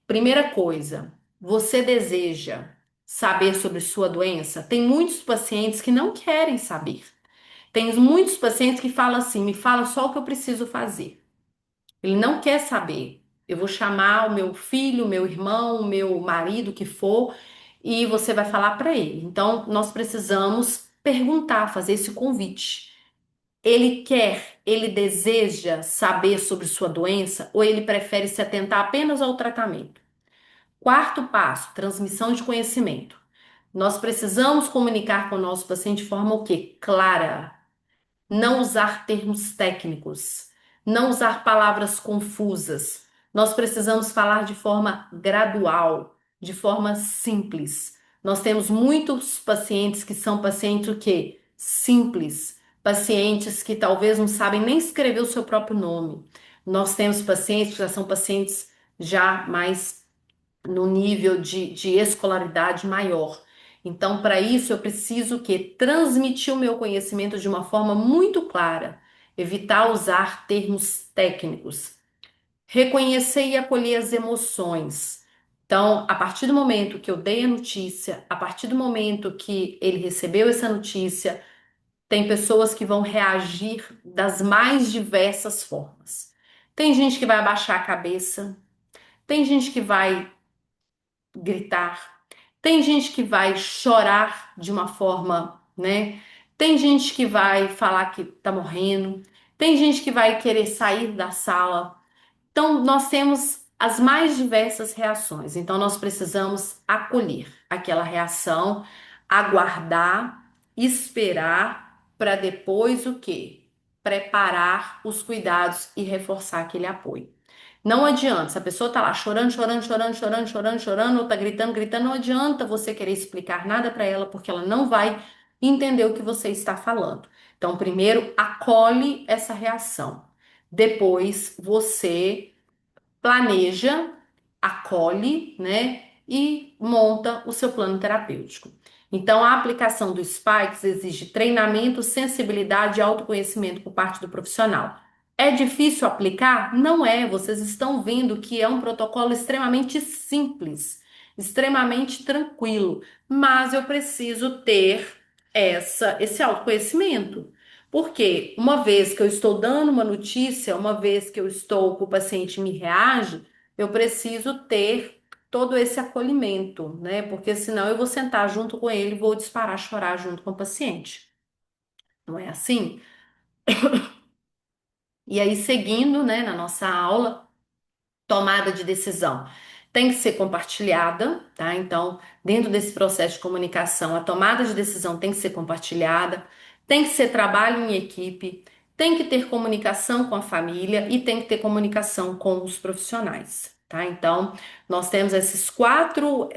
Primeira coisa, você deseja saber sobre sua doença? Tem muitos pacientes que não querem saber. Tem muitos pacientes que falam assim: me fala só o que eu preciso fazer. Ele não quer saber. Eu vou chamar o meu filho, o meu irmão, o meu marido, o que for, e você vai falar para ele. Então, nós precisamos perguntar, fazer esse convite. Ele quer, ele deseja saber sobre sua doença ou ele prefere se atentar apenas ao tratamento? Quarto passo, transmissão de conhecimento. Nós precisamos comunicar com o nosso paciente de forma o quê? Clara, não usar termos técnicos, não usar palavras confusas. Nós precisamos falar de forma gradual, de forma simples. Nós temos muitos pacientes que são pacientes o quê? Simples, pacientes que talvez não sabem nem escrever o seu próprio nome. Nós temos pacientes que já são pacientes já mais no nível de escolaridade maior. Então, para isso, eu preciso que transmitir o meu conhecimento de uma forma muito clara, evitar usar termos técnicos, reconhecer e acolher as emoções. Então, a partir do momento que eu dei a notícia, a partir do momento que ele recebeu essa notícia, tem pessoas que vão reagir das mais diversas formas. Tem gente que vai abaixar a cabeça, tem gente que vai gritar. Tem gente que vai chorar de uma forma, né? Tem gente que vai falar que tá morrendo. Tem gente que vai querer sair da sala. Então, nós temos as mais diversas reações. Então, nós precisamos acolher aquela reação, aguardar, esperar para depois o quê? Preparar os cuidados e reforçar aquele apoio. Não adianta, se a pessoa tá lá chorando, chorando, chorando, chorando, chorando, chorando, ou tá gritando, gritando, não adianta você querer explicar nada para ela, porque ela não vai entender o que você está falando. Então, primeiro, acolhe essa reação. Depois, você planeja, acolhe, né, e monta o seu plano terapêutico. Então, a aplicação dos spikes exige treinamento, sensibilidade e autoconhecimento por parte do profissional. É difícil aplicar? Não é. Vocês estão vendo que é um protocolo extremamente simples, extremamente tranquilo, mas eu preciso ter esse autoconhecimento. Porque uma vez que eu estou dando uma notícia, uma vez que eu estou, que o paciente me reage, eu preciso ter todo esse acolhimento, né? Porque senão eu vou sentar junto com ele e vou disparar a chorar junto com o paciente. Não é assim? E aí, seguindo, né, na nossa aula, tomada de decisão tem que ser compartilhada, tá? Então, dentro desse processo de comunicação, a tomada de decisão tem que ser compartilhada, tem que ser trabalho em equipe, tem que ter comunicação com a família e tem que ter comunicação com os profissionais, tá? Então, nós temos essas quatro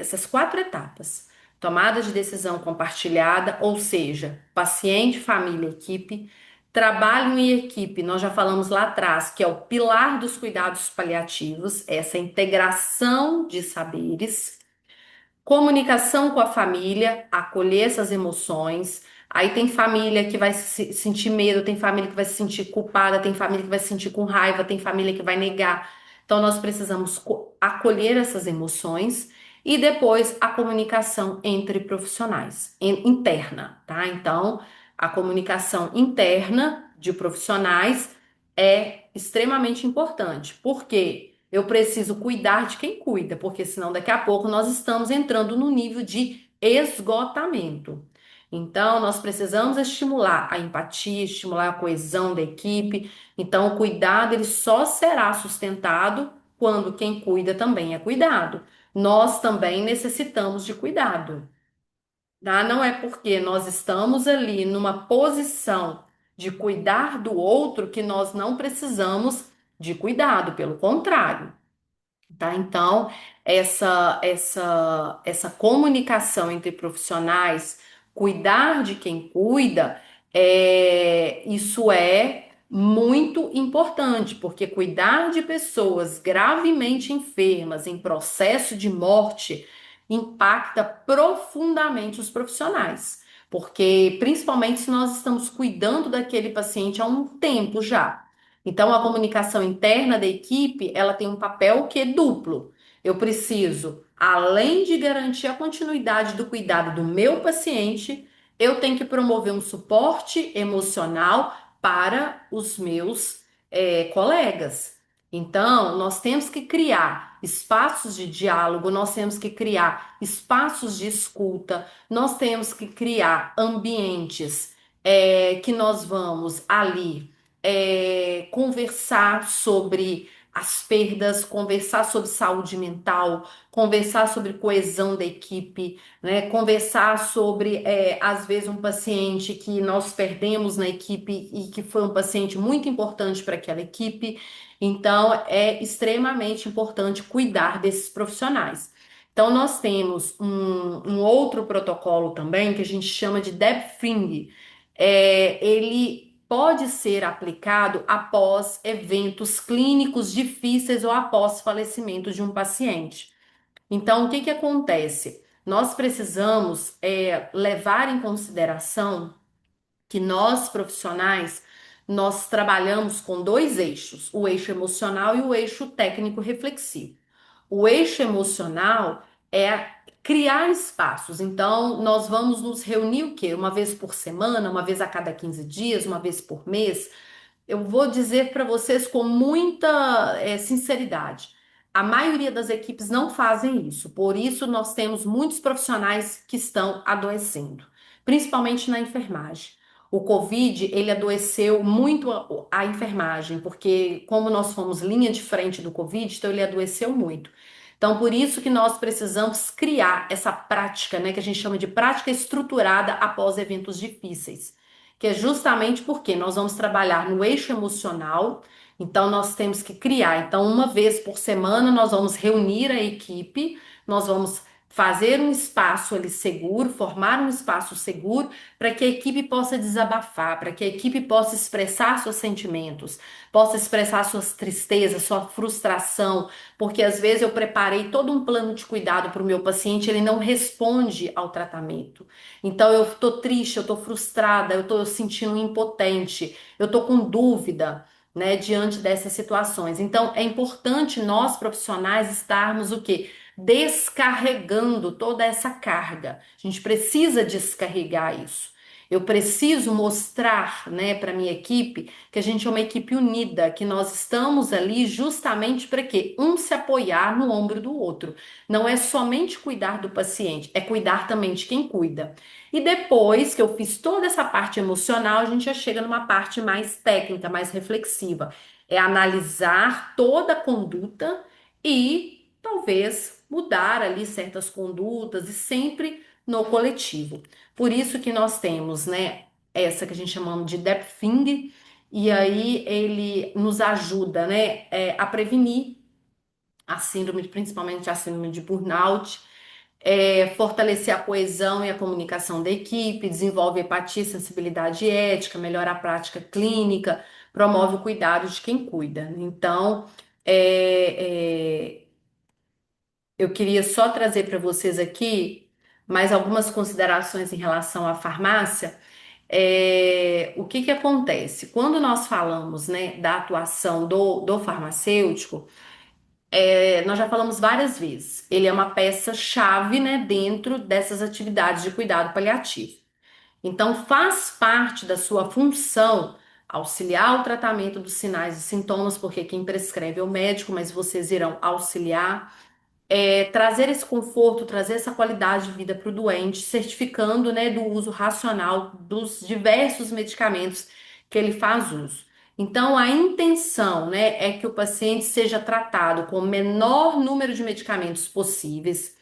etapas. Tomada de decisão compartilhada, ou seja, paciente, família, equipe. Trabalho em equipe, nós já falamos lá atrás, que é o pilar dos cuidados paliativos, essa integração de saberes, comunicação com a família, acolher essas emoções. Aí tem família que vai se sentir medo, tem família que vai se sentir culpada, tem família que vai se sentir com raiva, tem família que vai negar. Então nós precisamos acolher essas emoções e depois a comunicação entre profissionais, interna, tá? Então, a comunicação interna de profissionais é extremamente importante. Por quê? Eu preciso cuidar de quem cuida, porque senão daqui a pouco nós estamos entrando no nível de esgotamento. Então, nós precisamos estimular a empatia, estimular a coesão da equipe. Então, o cuidado ele só será sustentado quando quem cuida também é cuidado. Nós também necessitamos de cuidado, tá? Não é porque nós estamos ali numa posição de cuidar do outro que nós não precisamos de cuidado, pelo contrário. Tá? Então, essa comunicação entre profissionais, cuidar de quem cuida, isso é muito importante, porque cuidar de pessoas gravemente enfermas, em processo de morte, impacta profundamente os profissionais. Porque, principalmente se nós estamos cuidando daquele paciente há um tempo já. Então, a comunicação interna da equipe, ela tem um papel que é duplo. Eu preciso, além de garantir a continuidade do cuidado do meu paciente, eu tenho que promover um suporte emocional para os meus colegas. Então, nós temos que criar espaços de diálogo, nós temos que criar espaços de escuta, nós temos que criar ambientes que nós vamos ali conversar sobre as perdas, conversar sobre saúde mental, conversar sobre coesão da equipe, né? Conversar sobre, às vezes, um paciente que nós perdemos na equipe e que foi um paciente muito importante para aquela equipe. Então, é extremamente importante cuidar desses profissionais. Então, nós temos um outro protocolo também que a gente chama de debriefing. Ele pode ser aplicado após eventos clínicos difíceis ou após falecimento de um paciente. Então, o que que acontece? Nós precisamos levar em consideração que nós profissionais nós trabalhamos com dois eixos, o eixo emocional e o eixo técnico reflexivo. O eixo emocional é criar espaços. Então, nós vamos nos reunir o quê? Uma vez por semana, uma vez a cada 15 dias, uma vez por mês. Eu vou dizer para vocês com muita sinceridade. A maioria das equipes não fazem isso. Por isso, nós temos muitos profissionais que estão adoecendo, principalmente na enfermagem. O Covid, ele adoeceu muito a enfermagem, porque como nós fomos linha de frente do Covid, então ele adoeceu muito. Então, por isso que nós precisamos criar essa prática, né, que a gente chama de prática estruturada após eventos difíceis, que é justamente porque nós vamos trabalhar no eixo emocional, então nós temos que criar. Então, uma vez por semana, nós vamos reunir a equipe, nós vamos fazer um espaço ali seguro, formar um espaço seguro para que a equipe possa desabafar, para que a equipe possa expressar seus sentimentos, possa expressar suas tristezas, sua frustração, porque às vezes eu preparei todo um plano de cuidado para o meu paciente, ele não responde ao tratamento. Então eu tô triste, eu tô frustrada, eu tô sentindo impotente, eu tô com dúvida, né, diante dessas situações. Então é importante nós profissionais estarmos o quê? Descarregando toda essa carga. A gente precisa descarregar isso. Eu preciso mostrar, né, para minha equipe que a gente é uma equipe unida, que nós estamos ali justamente para quê? Um se apoiar no ombro do outro. Não é somente cuidar do paciente, é cuidar também de quem cuida. E depois que eu fiz toda essa parte emocional, a gente já chega numa parte mais técnica, mais reflexiva. É analisar toda a conduta e talvez mudar ali certas condutas e sempre no coletivo. Por isso que nós temos, né, essa que a gente chama de depthing, e aí ele nos ajuda, né, a prevenir a síndrome, principalmente a síndrome de burnout, fortalecer a coesão e a comunicação da equipe, desenvolve empatia, sensibilidade ética, melhora a prática clínica, promove o cuidado de quem cuida. Então, eu queria só trazer para vocês aqui mais algumas considerações em relação à farmácia. O que que acontece? Quando nós falamos, né, da atuação do farmacêutico, nós já falamos várias vezes. Ele é uma peça-chave, né, dentro dessas atividades de cuidado paliativo. Então, faz parte da sua função auxiliar o tratamento dos sinais e sintomas, porque quem prescreve é o médico, mas vocês irão auxiliar, trazer esse conforto, trazer essa qualidade de vida para o doente, certificando, né, do uso racional dos diversos medicamentos que ele faz uso. Então, a intenção, né, é que o paciente seja tratado com o menor número de medicamentos possíveis,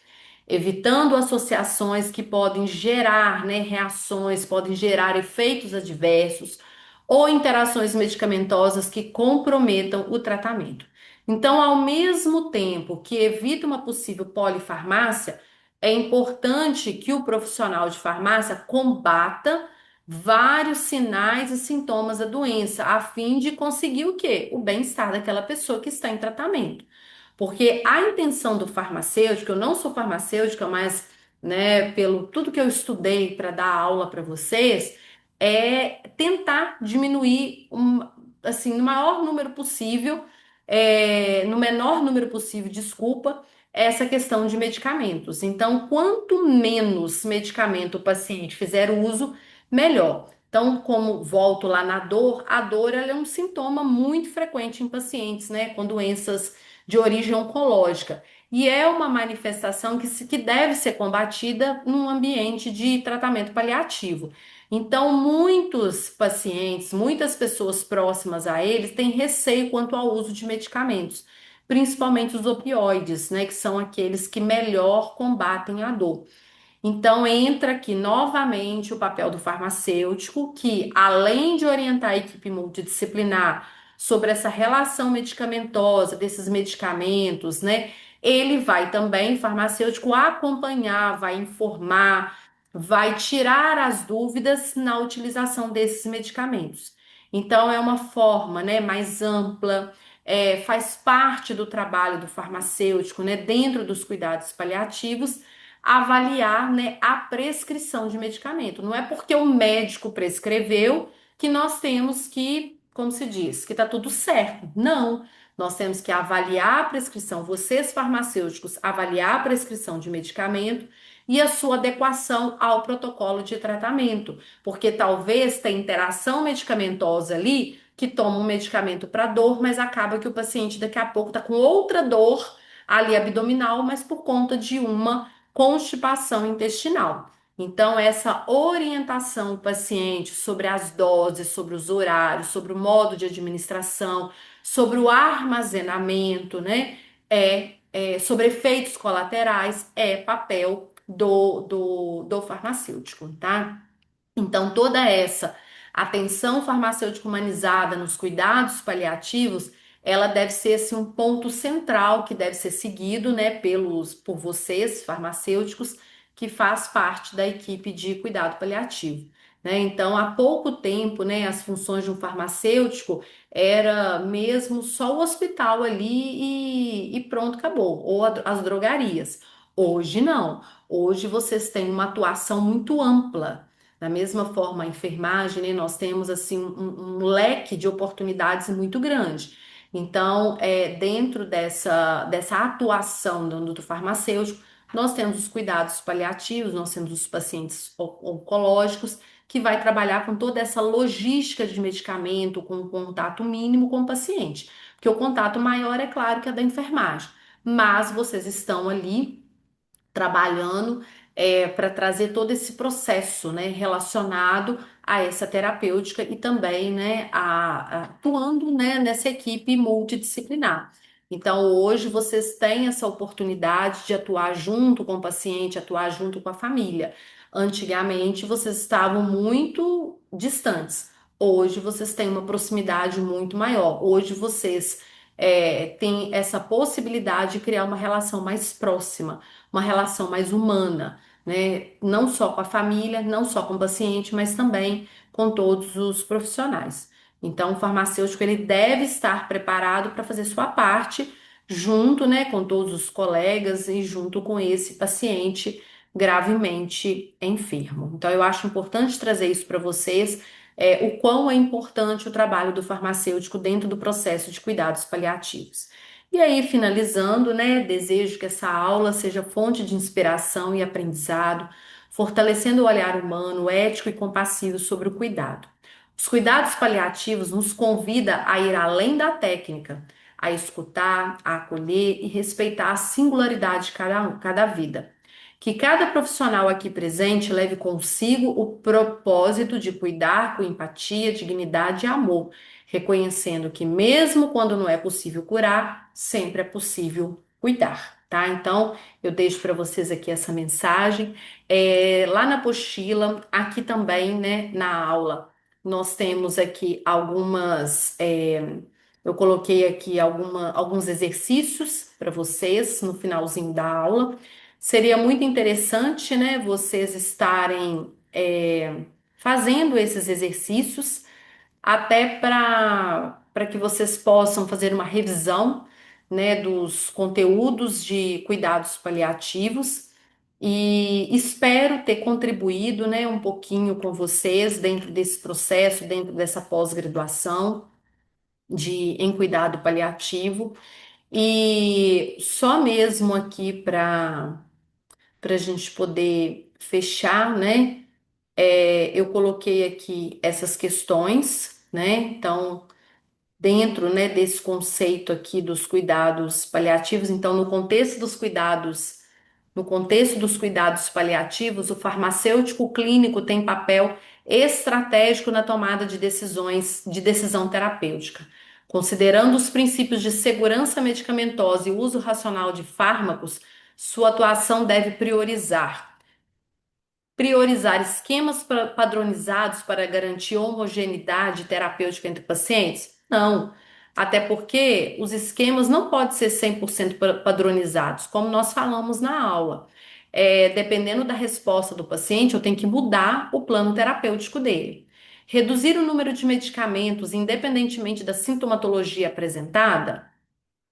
evitando associações que podem gerar, né, reações, podem gerar efeitos adversos ou interações medicamentosas que comprometam o tratamento. Então, ao mesmo tempo que evita uma possível polifarmácia, é importante que o profissional de farmácia combata vários sinais e sintomas da doença, a fim de conseguir o quê? O bem-estar daquela pessoa que está em tratamento. Porque a intenção do farmacêutico, eu não sou farmacêutica, mas, né, pelo tudo que eu estudei para dar aula para vocês, é tentar diminuir assim, no maior número possível, no menor número possível, desculpa, essa questão de medicamentos. Então, quanto menos medicamento o paciente fizer uso, melhor. Então, como volto lá na dor, a dor ela é um sintoma muito frequente em pacientes, né, com doenças de origem oncológica. E é uma manifestação que deve ser combatida num ambiente de tratamento paliativo. Então, muitos pacientes, muitas pessoas próximas a eles têm receio quanto ao uso de medicamentos, principalmente os opioides, né, que são aqueles que melhor combatem a dor. Então, entra aqui novamente o papel do farmacêutico, que além de orientar a equipe multidisciplinar sobre essa relação medicamentosa desses medicamentos, né? Ele vai também, farmacêutico, acompanhar, vai informar, vai tirar as dúvidas na utilização desses medicamentos. Então, é uma forma, né, mais ampla, faz parte do trabalho do farmacêutico, né, dentro dos cuidados paliativos avaliar, né, a prescrição de medicamento. Não é porque o médico prescreveu que nós temos que, como se diz, que está tudo certo. Não. Nós temos que avaliar a prescrição, vocês farmacêuticos, avaliar a prescrição de medicamento e a sua adequação ao protocolo de tratamento, porque talvez tenha interação medicamentosa ali que toma um medicamento para dor, mas acaba que o paciente daqui a pouco está com outra dor ali abdominal, mas por conta de uma constipação intestinal. Então, essa orientação do paciente sobre as doses, sobre os horários, sobre o modo de administração, sobre o armazenamento, né? Sobre efeitos colaterais, é papel do farmacêutico, tá? Então, toda essa atenção farmacêutica humanizada nos cuidados paliativos, ela deve ser assim, um ponto central que deve ser seguido, né, por vocês, farmacêuticos, que faz parte da equipe de cuidado paliativo. Né? Então, há pouco tempo, né, as funções de um farmacêutico era mesmo só o hospital ali e pronto, acabou, ou as drogarias. Hoje não. Hoje vocês têm uma atuação muito ampla. Da mesma forma, a enfermagem, né, nós temos assim um leque de oportunidades muito grande. Então, dentro dessa atuação do farmacêutico, nós temos os cuidados paliativos, nós temos os pacientes oncológicos, que vai trabalhar com toda essa logística de medicamento, com o contato mínimo com o paciente. Porque o contato maior é claro que é da enfermagem, mas vocês estão ali trabalhando para trazer todo esse processo, né, relacionado a essa terapêutica e também, né, atuando, né, nessa equipe multidisciplinar. Então, hoje vocês têm essa oportunidade de atuar junto com o paciente, atuar junto com a família. Antigamente, vocês estavam muito distantes. Hoje, vocês têm uma proximidade muito maior. Hoje, vocês têm essa possibilidade de criar uma relação mais próxima, uma relação mais humana, né? Não só com a família, não só com o paciente, mas também com todos os profissionais. Então, o farmacêutico ele deve estar preparado para fazer sua parte, junto, né, com todos os colegas e junto com esse paciente gravemente enfermo. Então, eu acho importante trazer isso para vocês, o quão é importante o trabalho do farmacêutico dentro do processo de cuidados paliativos. E aí, finalizando, né, desejo que essa aula seja fonte de inspiração e aprendizado, fortalecendo o olhar humano, ético e compassivo sobre o cuidado. Os cuidados paliativos nos convida a ir além da técnica, a escutar, a acolher e respeitar a singularidade de cada vida. Que cada profissional aqui presente leve consigo o propósito de cuidar com empatia, dignidade e amor, reconhecendo que mesmo quando não é possível curar, sempre é possível cuidar, tá? Então, eu deixo para vocês aqui essa mensagem. Lá na apostila, aqui também, né, na aula, nós temos aqui eu coloquei aqui alguns exercícios para vocês no finalzinho da aula. Seria muito interessante, né, vocês estarem fazendo esses exercícios, até para que vocês possam fazer uma revisão, né, dos conteúdos de cuidados paliativos. E espero ter contribuído, né, um pouquinho com vocês dentro desse processo, dentro dessa pós-graduação em cuidado paliativo. E só mesmo aqui para a gente poder fechar, né? Eu coloquei aqui essas questões, né? Então, dentro, né, desse conceito aqui dos cuidados paliativos, então, no contexto dos cuidados paliativos, o farmacêutico clínico tem papel estratégico na tomada de decisões de decisão terapêutica. Considerando os princípios de segurança medicamentosa e uso racional de fármacos, sua atuação deve priorizar esquemas padronizados para garantir homogeneidade terapêutica entre pacientes? Não. Até porque os esquemas não podem ser 100% padronizados, como nós falamos na aula. Dependendo da resposta do paciente, eu tenho que mudar o plano terapêutico dele. Reduzir o número de medicamentos, independentemente da sintomatologia apresentada?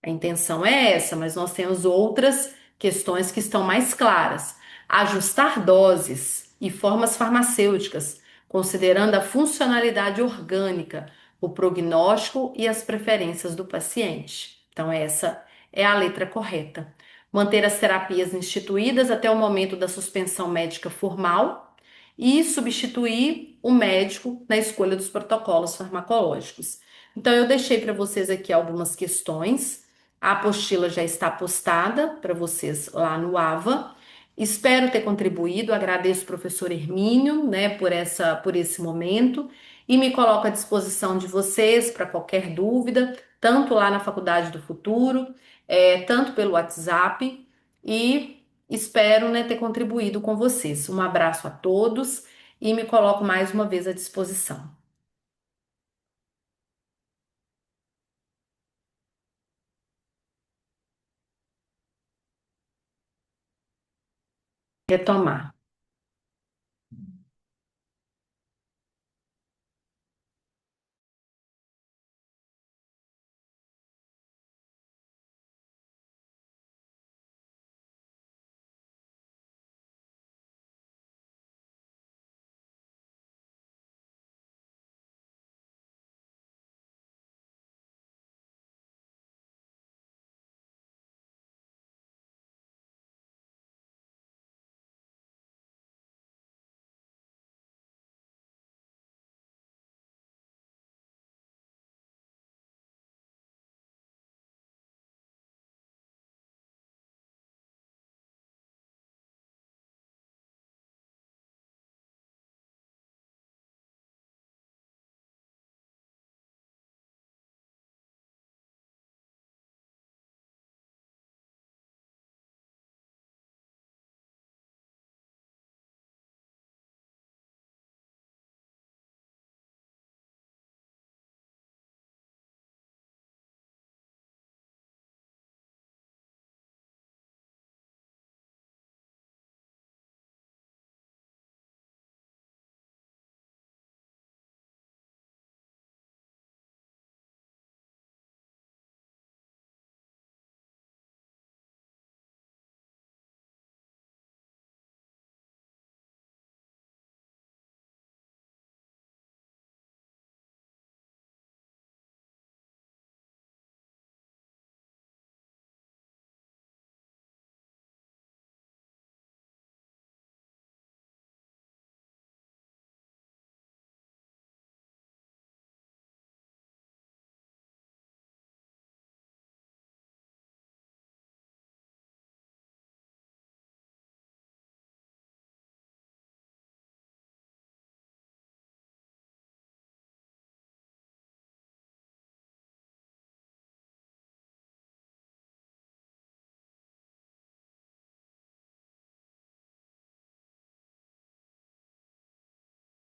A intenção é essa, mas nós temos outras questões que estão mais claras. Ajustar doses e formas farmacêuticas, considerando a funcionalidade orgânica, o prognóstico e as preferências do paciente. Então, essa é a letra correta. Manter as terapias instituídas até o momento da suspensão médica formal e substituir o médico na escolha dos protocolos farmacológicos. Então, eu deixei para vocês aqui algumas questões. A apostila já está postada para vocês lá no AVA. Espero ter contribuído. Agradeço o professor Hermínio, né, por esse momento e me coloco à disposição de vocês para qualquer dúvida, tanto lá na Faculdade do Futuro, tanto pelo WhatsApp e espero, né, ter contribuído com vocês. Um abraço a todos e me coloco mais uma vez à disposição. Retomar.